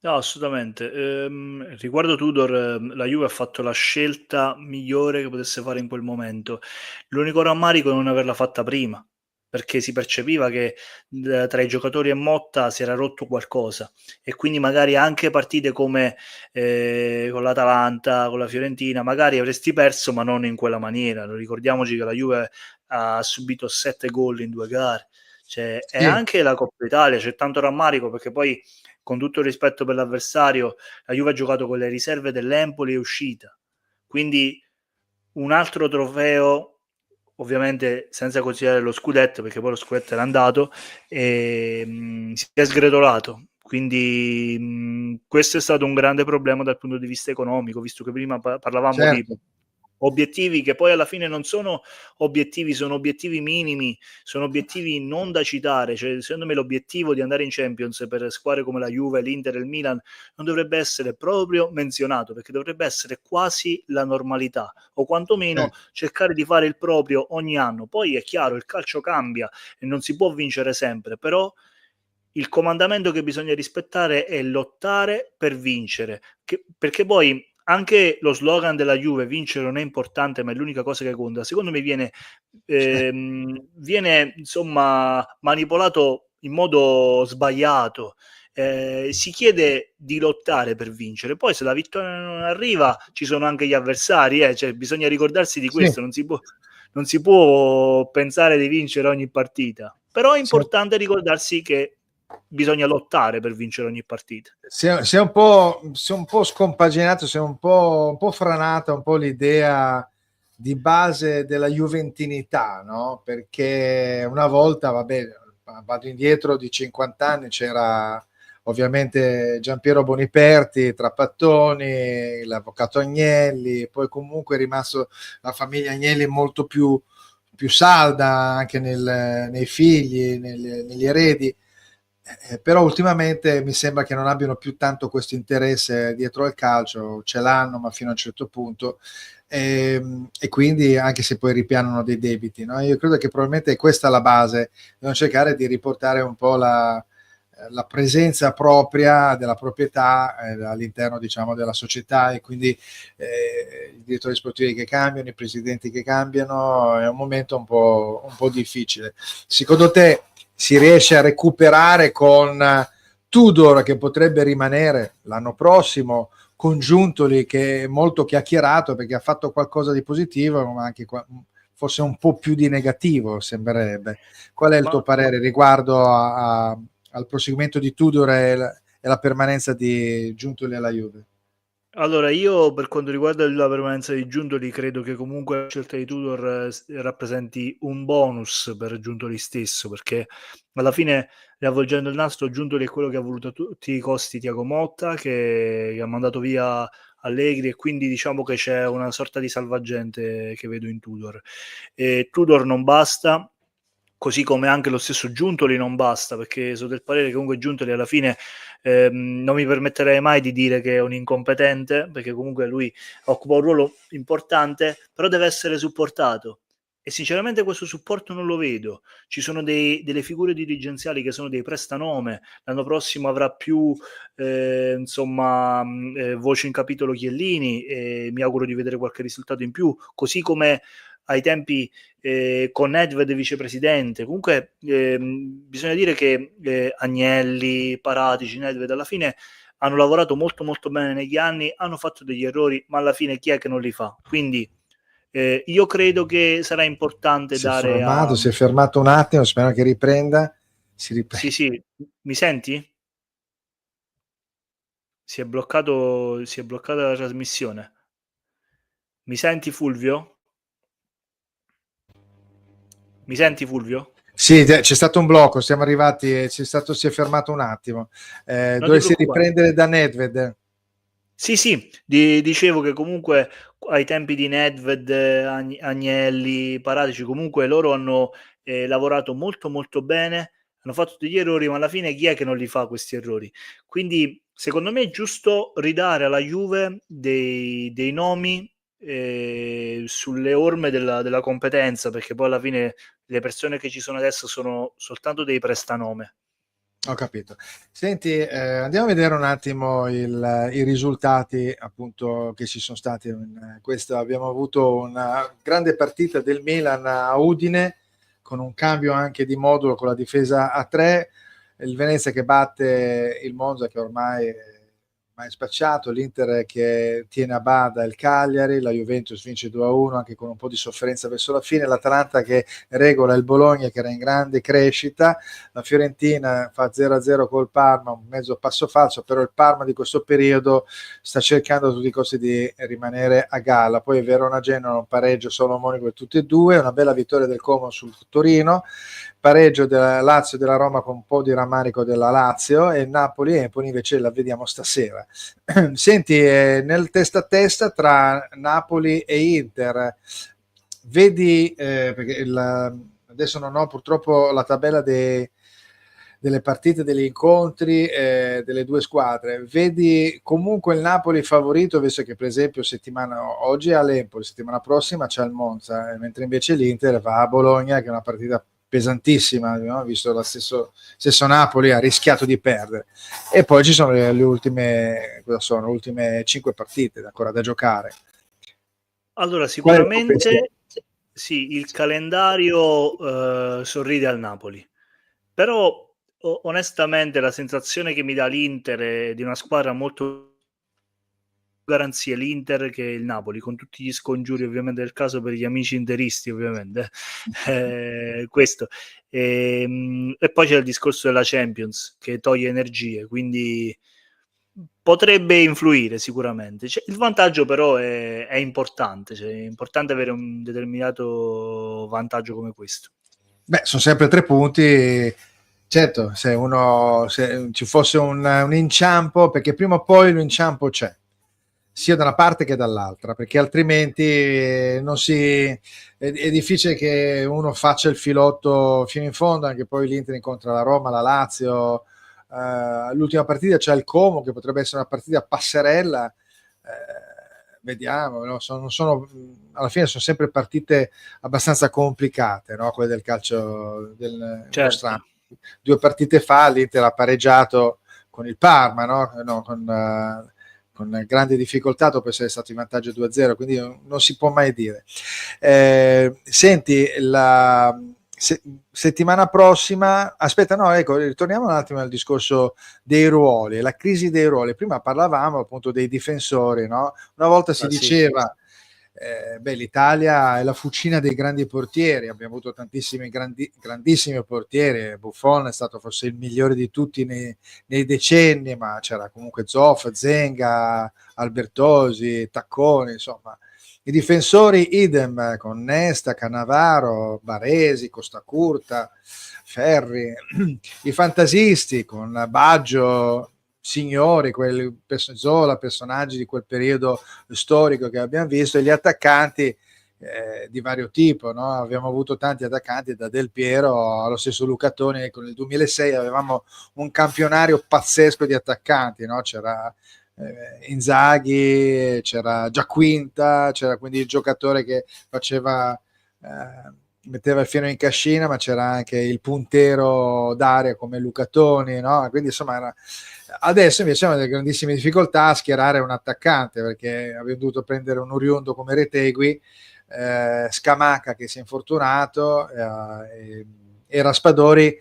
No, assolutamente. Riguardo Tudor, la Juve ha fatto la scelta migliore che potesse fare in quel momento. L'unico rammarico è non averla fatta prima, perché si percepiva che tra i giocatori e Motta si era rotto qualcosa e quindi magari anche partite come con l'Atalanta, con la Fiorentina, magari avresti perso, ma non in quella maniera. Ricordiamoci che la Juve ha subito 7 gol in 2 gare. Cioè, e Sì, anche la Coppa Italia c'è tanto rammarico perché poi, con tutto il rispetto per l'avversario, la Juve ha giocato con le riserve dell'Empoli e è uscita. Quindi un altro trofeo, ovviamente senza considerare lo scudetto, perché poi lo scudetto era andato, e si è sgretolato. Quindi questo è stato un grande problema dal punto di vista economico, visto che prima parlavamo di certo. obiettivi che poi alla fine non sono obiettivi, sono obiettivi minimi, sono obiettivi non da citare. Cioè, secondo me l'obiettivo di andare in Champions per squadre come la Juve, l'Inter e il Milan non dovrebbe essere proprio menzionato, perché dovrebbe essere quasi la normalità, o quantomeno Certo. cercare di fare il proprio ogni anno. Poi è chiaro, il calcio cambia e non si può vincere sempre, però il comandamento che bisogna rispettare è lottare per vincere, perché poi anche lo slogan della Juve, vincere non è importante ma è l'unica cosa che conta, secondo me viene insomma manipolato in modo sbagliato. Si chiede di lottare per vincere, poi se la vittoria non arriva ci sono anche gli avversari, cioè, bisogna ricordarsi di Sì, questo, non si può pensare di vincere ogni partita, però è sì. importante ricordarsi che bisogna lottare per vincere ogni partita. Si è un po' scompaginato, si è un po' franata un po' l'idea di base della juventinità, no? Perché una volta, vabbè, vado indietro di 50 anni, c'era ovviamente Giampiero Boniperti, Trapattoni, l'avvocato Agnelli, poi comunque è rimasto la famiglia Agnelli molto più salda anche nei figli, negli eredi. Però ultimamente mi sembra che non abbiano più tanto questo interesse dietro al calcio, ce l'hanno ma fino a un certo punto, e quindi anche se poi ripianano dei debiti, no? Io credo che probabilmente è questa la base, dobbiamo cercare di riportare un po' la presenza propria della proprietà all'interno, diciamo, della società, e quindi i direttori sportivi che cambiano, i presidenti che cambiano, è un momento un po' difficile. Secondo te si riesce a recuperare con Tudor, che potrebbe rimanere l'anno prossimo, con Giuntoli, che è molto chiacchierato perché ha fatto qualcosa di positivo ma anche forse un po' più di negativo, sembrerebbe. Qual è il tuo Ma parere riguardo al proseguimento di Tudor e la permanenza di Giuntoli alla Juve? allora, io per quanto riguarda la permanenza di Giuntoli, credo che comunque la scelta di Tudor rappresenti un bonus per Giuntoli stesso, perché alla fine, riavvolgendo il nastro, Giuntoli è quello che ha voluto a tutti i costi Thiago Motta, che ha mandato via Allegri, e quindi diciamo che c'è una sorta di salvagente che vedo in Tudor. E Tudor non basta, così come anche lo stesso Giuntoli non basta, perché sono del parere che comunque Giuntoli alla fine non mi permetterei mai di dire che è un incompetente, perché comunque lui occupa un ruolo importante, però deve essere supportato. E sinceramente questo supporto non lo vedo. Ci sono delle figure dirigenziali che sono dei prestanome. L'anno prossimo avrà più insomma voce in capitolo Chiellini, e mi auguro di vedere qualche risultato in più, così come ai tempi con Nedved vicepresidente. Comunque bisogna dire che Agnelli, Paratici, Nedved alla fine hanno lavorato molto molto bene negli anni, hanno fatto degli errori, ma alla fine chi è che non li fa? Quindi io credo che sarà importante dare a... Si è fermato un attimo, spero che riprenda. Si Sì, riprende. sì, mi senti? Si è bloccata la trasmissione. Mi senti Fulvio? Mi senti Fulvio? Sì, c'è stato un blocco, siamo arrivati, si è fermato un attimo. Non ti Dovessi preoccupare. riprendere da Nedved. Sì, sì, dicevo che comunque ai tempi di Nedved, Agnelli, Paratici, comunque loro hanno lavorato molto molto bene, hanno fatto degli errori, ma alla fine chi è che non li fa questi errori? Quindi secondo me è giusto ridare alla Juve dei nomi sulle orme della competenza, perché poi alla fine le persone che ci sono adesso sono soltanto dei prestanome. Ho capito. Senti, andiamo a vedere un attimo i risultati appunto che ci sono stati in questo. Abbiamo avuto una grande partita del Milan a Udine con un cambio anche di modulo con la difesa a 3, il Venezia che batte il Monza che ormai è spacciato, l'Inter che tiene a bada il Cagliari, la Juventus vince 2-1 anche con un po' di sofferenza verso la fine, l'Atalanta che regola il Bologna che era in grande crescita, la Fiorentina fa 0-0 col Parma, un mezzo passo falso, però il Parma di questo periodo sta cercando a tutti i costi di rimanere a galla. Poi Verona-Genoa, un pareggio solomonico per tutti e due, una bella vittoria del Como sul Torino, pareggio della Lazio e della Roma con un po' di rammarico della Lazio, e Napoli-Empoli invece la vediamo stasera. Senti, nel testa a testa tra Napoli e Inter, vedi, perché adesso non ho purtroppo la tabella delle partite, degli incontri delle due squadre, vedi comunque il Napoli favorito, visto che per esempio oggi è all'Empoli, settimana prossima c'è il Monza, mentre invece l'Inter va a Bologna che è una partita pesantissima, no? Visto lo stesso Napoli ha rischiato di perdere, e poi ci sono le ultime, cosa sono, le ultime 5 partite ancora da giocare. Allora, Qual è il tuo pensiero? sicuramente sì, il calendario sorride al Napoli, però onestamente la sensazione che mi dà l'Inter è di una squadra molto garanzie l'Inter che il Napoli, con tutti gli scongiuri ovviamente del caso per gli amici interisti ovviamente, questo. E poi c'è il discorso della Champions che toglie energie, quindi potrebbe influire sicuramente. Il vantaggio però è importante, cioè è importante avere un determinato vantaggio come questo. Beh, sono sempre 3 punti. Certo, se ci fosse un inciampo, perché prima o poi l'inciampo c'è, sia da una parte che dall'altra, perché altrimenti è difficile che uno faccia il filotto fino in fondo, anche poi l'Inter incontra la Roma, la Lazio, l'ultima partita c'è il Como, che potrebbe essere una partita a passerella, vediamo, no? Alla fine sono sempre partite abbastanza complicate, no? Quelle del calcio del Certo. strano. 2 partite fa l'Inter ha pareggiato con il Parma, no, con grande difficoltà dopo essere stato in vantaggio 2-0, quindi non si può mai dire. Senti, settimana prossima, aspetta, no, ecco, ritorniamo un attimo al discorso dei ruoli, la crisi dei ruoli. Prima parlavamo appunto dei difensori, no? Una volta si Sì. diceva l'Italia è la fucina dei grandi portieri, abbiamo avuto tantissimi grandissimi portieri, Buffon è stato forse il migliore di tutti nei decenni, ma c'era comunque Zoff, Zenga, Albertosi, Tacconi, insomma. I difensori idem con Nesta, Cannavaro, Baresi, Costa Curta, Ferri, i fantasisti con Baggio, Signori, Zola, personaggi di quel periodo storico che abbiamo visto, e gli attaccanti di vario tipo, no? Abbiamo avuto tanti attaccanti, da Del Piero allo stesso Lucatoni, con il 2006 avevamo un campionario pazzesco di attaccanti, no? C'era Inzaghi, c'era Giaquinta, c'era quindi il giocatore che metteva il fieno in cascina, ma c'era anche il puntero d'aria come Lucatoni, no? Quindi insomma adesso invece abbiamo delle grandissime difficoltà a schierare un attaccante, perché abbiamo dovuto prendere un oriundo come Retegui, Scamacca che si è infortunato, e Raspadori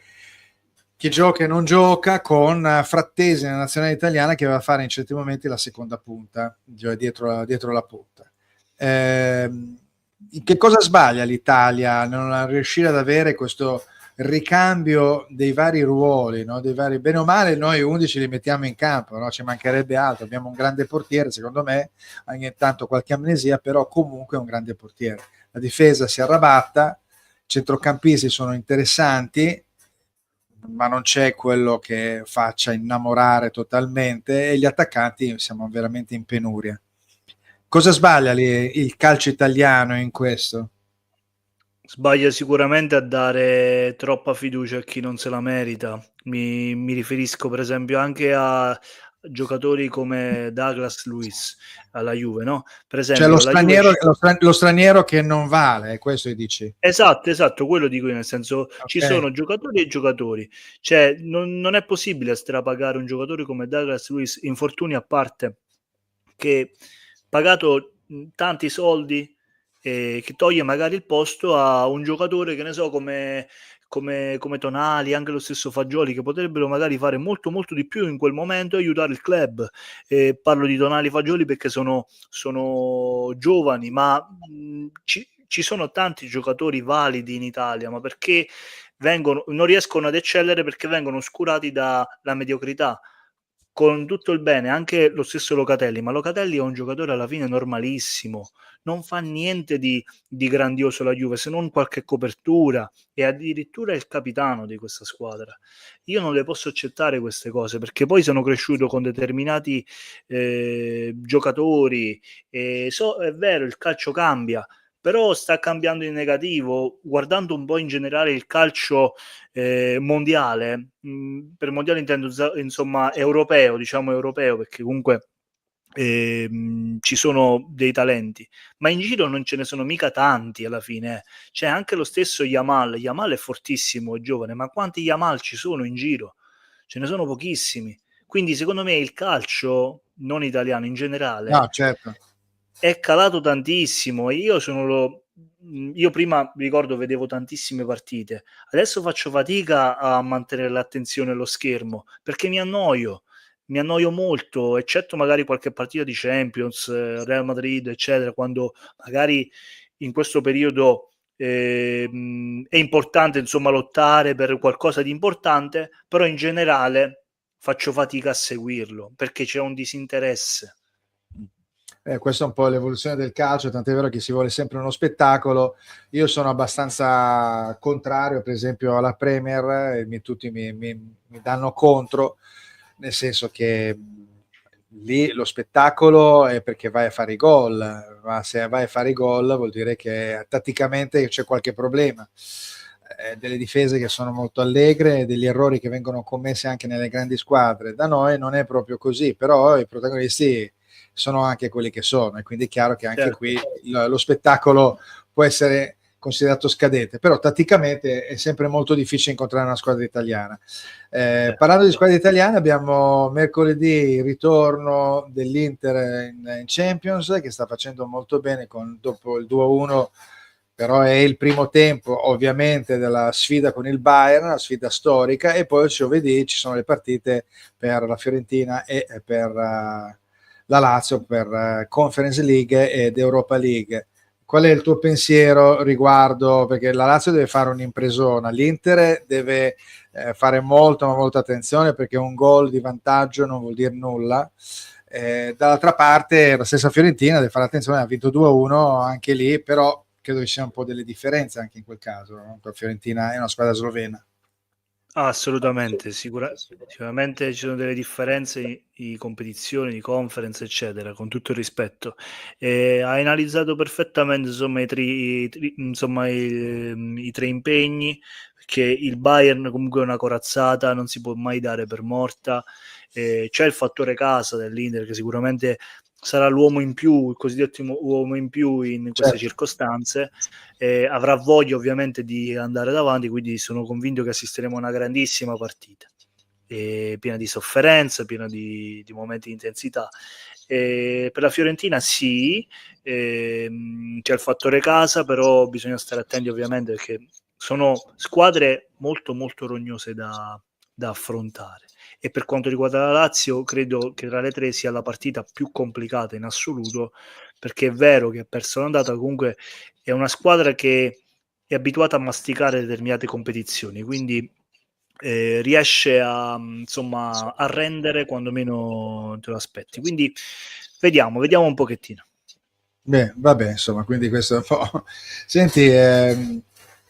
che gioca e non gioca, con Frattesi nella nazionale italiana che va a fare in certi momenti la seconda punta, cioè dietro la punta. Che cosa sbaglia l'Italia non riuscire ad avere questo ricambio dei vari ruoli, no? Bene o male noi 11 li mettiamo in campo, no? Ci mancherebbe altro, abbiamo un grande portiere secondo me, ogni tanto qualche amnesia, però comunque è un grande portiere. La difesa si arrabatta, i centrocampisti sono interessanti, ma non c'è quello che faccia innamorare totalmente, e gli attaccanti siamo veramente in penuria. Cosa sbaglia il calcio italiano in questo? Sbaglia sicuramente a dare troppa fiducia a chi non se la merita. Mi riferisco per esempio anche giocatori come Douglas Luiz alla Juve, no? Per Cioè esempio, la Juve lo straniero che non vale, questo dici? esatto, quello dico io, nel senso ci Ok. sono giocatori e giocatori, cioè non è possibile strapagare un giocatore come Douglas Luiz, infortuni a parte, che pagato tanti soldi, che toglie magari il posto a un giocatore, che ne so, come Tonali, anche lo stesso Fagioli, che potrebbero magari fare molto molto di più in quel momento e aiutare il club. Parlo di Tonali, Fagioli perché sono giovani, ma ci sono tanti giocatori validi in Italia, ma perché non riescono ad eccellere perché vengono oscurati dalla mediocrità. Con tutto il bene, anche lo stesso Locatelli, ma Locatelli è un giocatore alla fine normalissimo, non fa niente di grandioso la Juve, se non qualche copertura, e addirittura è il capitano di questa squadra. Io non le posso accettare queste cose, perché poi sono cresciuto con determinati giocatori, è vero, il calcio cambia, però sta cambiando in negativo. Guardando un po' in generale il calcio mondiale, per mondiale intendo insomma europeo, diciamo europeo, perché comunque ci sono dei talenti, ma in giro non ce ne sono mica tanti alla fine. C'è anche lo stesso Yamal è fortissimo, è giovane, ma quanti Yamal ci sono in giro? Ce ne sono pochissimi. Quindi secondo me il calcio non italiano in generale No, certo. è calato tantissimo. Io prima, mi ricordo, vedevo tantissime partite, adesso faccio fatica a mantenere l'attenzione allo schermo perché mi annoio molto, eccetto magari qualche partita di Champions, Real Madrid, eccetera, quando magari in questo periodo è importante, insomma, lottare per qualcosa di importante, però in generale faccio fatica a seguirlo perché c'è un disinteresse. Questa è un po' l'evoluzione del calcio, tant'è vero che si vuole sempre uno spettacolo. Io sono abbastanza contrario, per esempio, alla Premier, e tutti mi danno contro, nel senso che lì lo spettacolo è perché vai a fare i gol, ma se vai a fare i gol vuol dire che tatticamente c'è qualche problema. Delle difese che sono molto allegre, degli errori che vengono commessi anche nelle grandi squadre. Da noi non è proprio così, però i protagonisti sono anche quelli che sono, e quindi è chiaro che anche Certo. qui lo spettacolo può essere considerato scadente, però tatticamente è sempre molto difficile incontrare una squadra italiana. Parlando di squadre italiane, abbiamo mercoledì il ritorno dell'Inter in Champions, che sta facendo molto bene dopo il 2-1, però è il primo tempo ovviamente della sfida con il Bayern, una sfida storica, e poi il giovedì ci sono le partite per la Fiorentina e per la Lazio, per Conference League ed Europa League. Qual è il tuo pensiero riguardo? Perché la Lazio deve fare un'impresona, l'Inter deve fare molto, ma molta attenzione, perché un gol di vantaggio non vuol dire nulla. Dall'altra parte la stessa Fiorentina deve fare attenzione, ha vinto 2-1 anche lì, però credo ci siano un po' delle differenze anche in quel caso, no? La Fiorentina è una squadra slovena. Assolutamente, sicuramente ci sono delle differenze di competizioni, di conference, eccetera, con tutto il rispetto. Hai analizzato perfettamente, insomma, i tre impegni, che il Bayern comunque è una corazzata, non si può mai dare per morta. C'è il fattore casa dell'Inter, che sicuramente sarà l'uomo in più, il cosiddetto uomo in più in queste Certo. circostanze. Avrà voglia ovviamente di andare davanti, quindi sono convinto che assisteremo a una grandissima partita, piena di sofferenza, piena di momenti di intensità. Per la Fiorentina sì, c'è il fattore casa, però bisogna stare attenti ovviamente perché sono squadre molto molto rognose da affrontare. E per quanto riguarda la Lazio, credo che tra le tre sia la partita più complicata in assoluto, perché è vero che ha perso l'andata, comunque è una squadra che è abituata a masticare determinate competizioni, quindi riesce insomma, a rendere quando meno te lo aspetti. Quindi vediamo un pochettino. Beh, vabbè, insomma, quindi questo è un po'. Senti,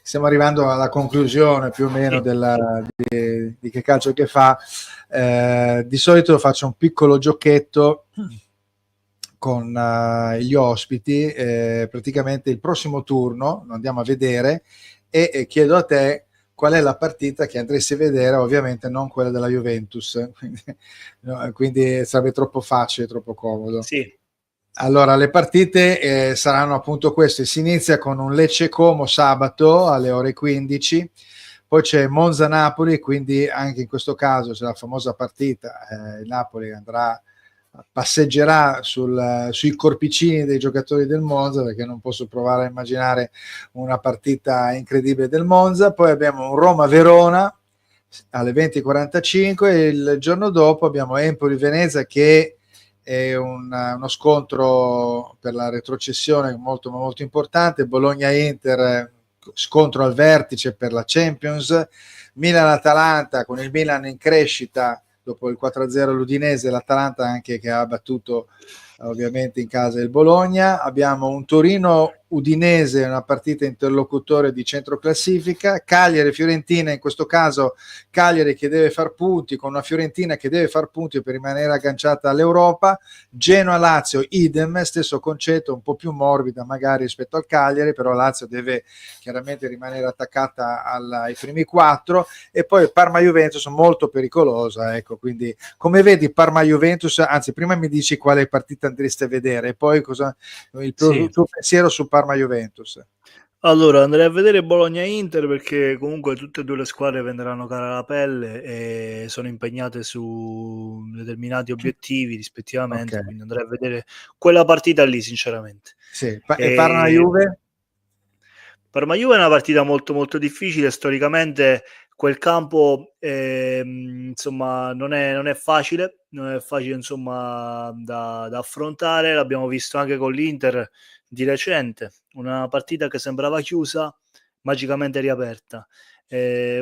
stiamo arrivando alla conclusione più o meno Sì. di Che calcio che fa. Di solito faccio un piccolo giochetto con gli ospiti, praticamente il prossimo turno lo andiamo a vedere, e chiedo a te qual è la partita che andresti a vedere, ovviamente non quella della Juventus, quindi, no, quindi sarebbe troppo facile, troppo comodo. Sì. Allora, le partite saranno appunto queste. Si inizia con un Lecce-Como sabato alle ore 15, poi c'è Monza-Napoli, quindi anche in questo caso c'è la famosa partita. Il Napoli passeggerà sui corpicini dei giocatori del Monza, perché non posso provare a immaginare una partita incredibile del Monza. Poi abbiamo un Roma-Verona alle 20:45 e il giorno dopo abbiamo Empoli-Venezia, che è uno scontro per la retrocessione molto molto importante. Bologna-Inter, scontro al vertice per la Champions. Milan-Atalanta, con il Milan in crescita dopo il 4-0 all'Udinese, l'Atalanta anche che ha battuto ovviamente in casa il Bologna. Abbiamo un Torino-Udinese, una partita interlocutore di centroclassifica. Cagliari-Fiorentina, in questo caso Cagliari che deve far punti con una Fiorentina che deve far punti per rimanere agganciata all'Europa. Genoa-Lazio, idem, stesso concetto, un po' più morbida magari rispetto al Cagliari, però Lazio deve chiaramente rimanere attaccata ai primi quattro. E poi Parma-Juventus, molto pericolosa, ecco, quindi come vedi Parma-Juventus, anzi prima mi dici quale partita andresti a vedere e poi il tuo pensiero su Parma-Juventus. Allora, andrei a vedere Bologna-Inter perché comunque tutte e due le squadre prenderanno cara la pelle e sono impegnate su determinati obiettivi rispettivamente, Ok, quindi andrei a vedere quella partita lì sinceramente. sì. E Parma-Juve? Parma-Juve è una partita molto molto difficile, storicamente quel campo insomma non è facile, insomma da affrontare, l'abbiamo visto anche con l'Inter di recente, una partita che sembrava chiusa, magicamente riaperta.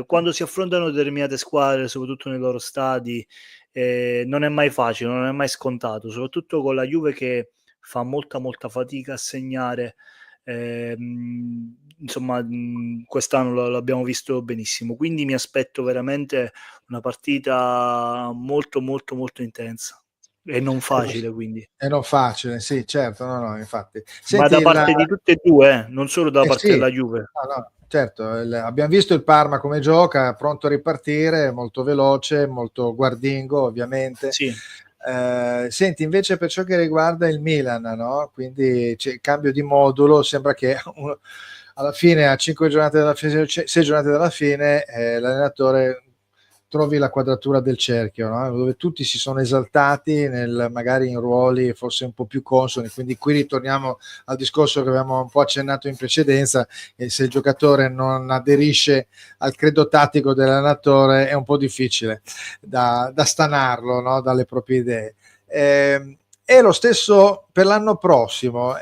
Quando si affrontano determinate squadre, soprattutto nei loro stadi, non è mai facile, non è mai scontato, soprattutto con la Juve che fa molta, molta fatica a segnare. Insomma, quest'anno l'abbiamo visto benissimo, quindi mi aspetto veramente una partita molto, molto, molto intensa e non facile quindi. È non facile, sì, certo, no, infatti. Ma da Senti, parte di tutte e 2 non solo da parte sì, della Juve. no, certo, abbiamo visto il Parma come gioca, pronto a ripartire, molto veloce, molto guardingo, ovviamente. Sì, Senti, invece per ciò che riguarda il Milan, no? Quindi c'è il cambio di modulo, sembra che alla fine, a 5 giornate dalla fine, 6 giornate dalla fine, l'allenatore trovi la quadratura del cerchio, no? Dove tutti si sono esaltati magari in ruoli forse un po' più consoni, quindi qui ritorniamo al discorso che avevamo un po' accennato in precedenza, e se il giocatore non aderisce al credo tattico dell'allenatore è un po' difficile da stanarlo, no? Dalle proprie idee. È lo stesso per l'anno prossimo.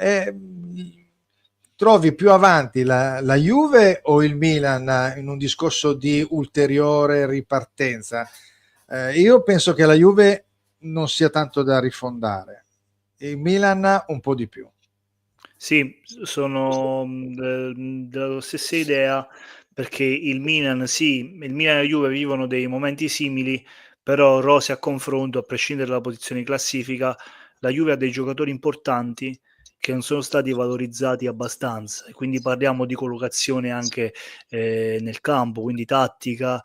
Trovi più avanti la Juve o il Milan in un discorso di ulteriore ripartenza? Io penso che la Juve non sia tanto da rifondare, il Milan un po' di più. sì, sono, della stessa idea, perché il Milan sì, il Milan e la Juve vivono dei momenti simili, però rosei a confronto, a prescindere dalla posizione in classifica, la Juve ha dei giocatori importanti che non sono stati valorizzati abbastanza e quindi parliamo di collocazione anche, nel campo, quindi tattica,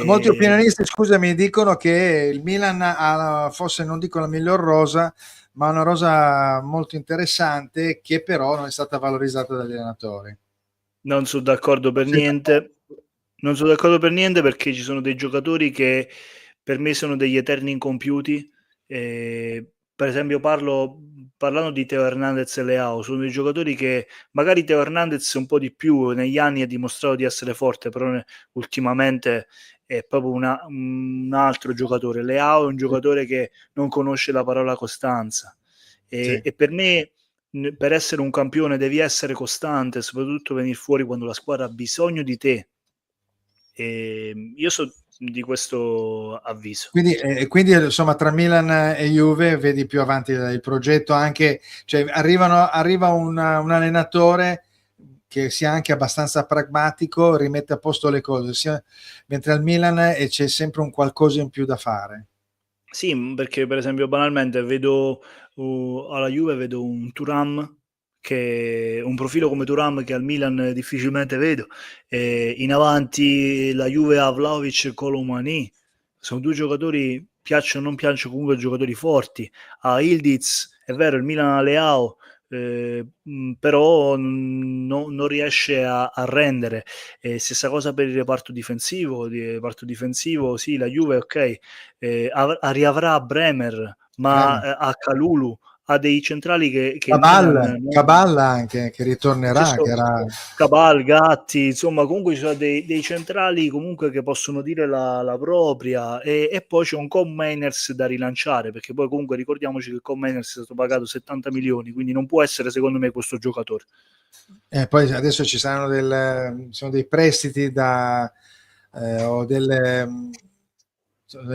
Molti opinionisti, scusami, dicono che il Milan ha forse non dico la miglior rosa, ma una rosa molto interessante che però non è stata valorizzata dagli allenatori. non so d'accordo per Sei d'accordo? niente. Non so d'accordo per niente perché ci sono dei giocatori che per me sono degli eterni incompiuti. Per esempio parlando di Theo Hernandez e Leao, sono dei giocatori che magari Theo Hernandez un po' di più negli anni ha dimostrato di essere forte, però ultimamente è proprio un altro giocatore. Leao è un Sì, giocatore che non conosce la parola costanza sì. e per me per essere un campione devi essere costante, soprattutto venir fuori quando la squadra ha bisogno di te. Io so di questo avviso. Quindi, insomma tra Milan e Juve vedi più avanti il progetto anche, cioè arriva un allenatore che sia anche abbastanza pragmatico, rimette a posto le cose, mentre al Milan c'è sempre un qualcosa in più da fare. Sì, perché per esempio banalmente vedo alla Juve vedo un Thuram che un profilo come Thuram che al Milan difficilmente vedo. In avanti la Juve ha Vlahovic e Colomani, sono due giocatori, piacciono o non piacciono, comunque giocatori forti. A Ildiz, è vero, il Milan ha Leao, però non riesce a rendere. Stessa cosa per il reparto difensivo. Sì, la Juve ok, riavrà Bremer, ma a Kalulu ha dei centrali che il Milan Caballa anche che ritornerà, che era... Cabal, Gatti, insomma comunque ci sono dei centrali comunque che possono dire la propria, e poi c'è un Com Mainers da rilanciare, perché poi comunque ricordiamoci che Com Mainers è stato pagato 70 milioni, quindi non può essere secondo me questo giocatore. Poi adesso ci saranno sono dei prestiti o dei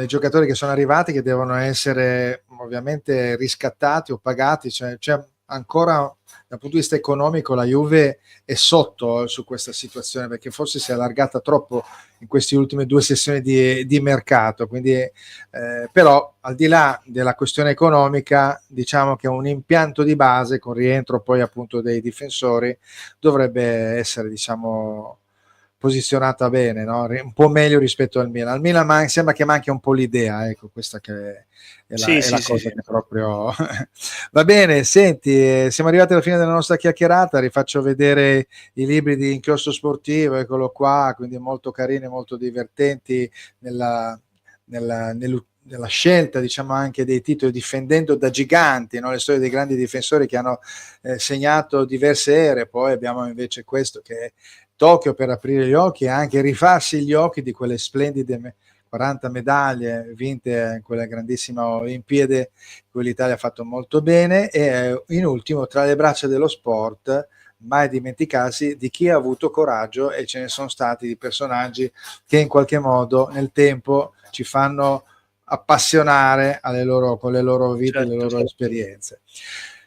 giocatori che sono arrivati che devono essere ovviamente riscattati o pagati, cioè ancora dal punto di vista economico la Juve è sotto su questa situazione, perché forse si è allargata troppo in queste ultime 2 sessioni di mercato, quindi però al di là della questione economica, diciamo che un impianto di base con rientro poi appunto dei difensori dovrebbe essere, diciamo, posizionata bene, no? Un po' meglio rispetto al Milan. Al Milan sembra che manchi un po' l'idea, ecco, questa che è la cosa che proprio... Va bene, senti, siamo arrivati alla fine della nostra chiacchierata, rifaccio vedere i libri di Inchiostro Sportivo, eccolo qua, quindi molto carini, molto divertenti nella scelta, diciamo, anche dei titoli, difendendo da giganti, no? Le storie dei grandi difensori che hanno segnato diverse ere. Poi abbiamo invece questo che è Tokyo per aprire gli occhi e anche rifarsi gli occhi di quelle splendide 40 medaglie vinte in quella grandissima Olimpiade, cui l'Italia ha fatto molto bene. E in ultimo, Tra le braccia dello sport, mai dimenticarsi di chi ha avuto coraggio, e ce ne sono stati di personaggi che in qualche modo nel tempo ci fanno appassionare con le loro vite, le loro esperienze.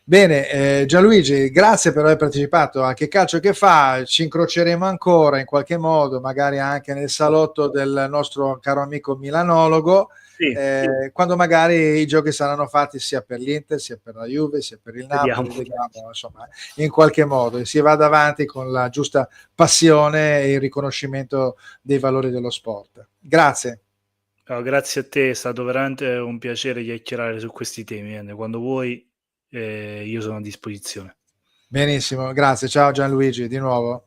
Bene, Gianluigi, grazie per aver partecipato a Che Calcio Che Fa. Ci incroceremo ancora in qualche modo, magari anche nel salotto del nostro caro amico milanologo, quando magari i giochi saranno fatti sia per l'Inter, sia per la Juve, sia per il Napoli, vediamo, insomma, in qualche modo, e si vada avanti con la giusta passione e il riconoscimento dei valori dello sport. Grazie. Grazie a te, è stato veramente un piacere chiacchierare su questi temi. Quando vuoi, io sono a disposizione. Benissimo, grazie. Ciao Gianluigi, di nuovo.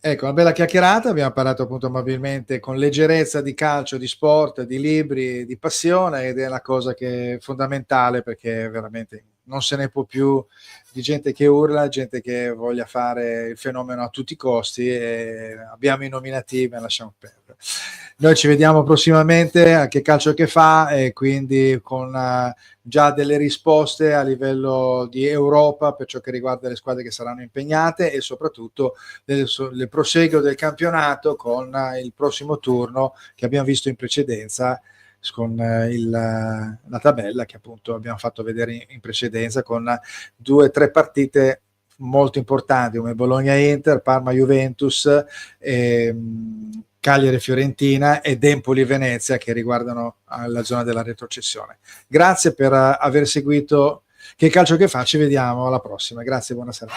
Ecco, una bella chiacchierata, abbiamo parlato appunto amabilmente con leggerezza di calcio, di sport, di libri, di passione, ed è una cosa che è fondamentale, perché veramente non se ne può più di gente che urla, gente che voglia fare il fenomeno a tutti i costi, e abbiamo i nominativi, ma lasciamo perdere. Noi ci vediamo prossimamente a Che Calcio Che Fa, e quindi con già delle risposte a livello di Europa per ciò che riguarda le squadre che saranno impegnate, e soprattutto del proseguo del campionato con il prossimo turno che abbiamo visto in precedenza, con la tabella che appunto abbiamo fatto vedere in precedenza, con 2 o 3 partite molto importanti come Bologna-Inter, Parma-Juventus, Cagliari-Fiorentina ed Empoli-Venezia, che riguardano la zona della retrocessione. Grazie per aver seguito Che Calcio Che Fa, ci vediamo alla prossima. Grazie, buona serata.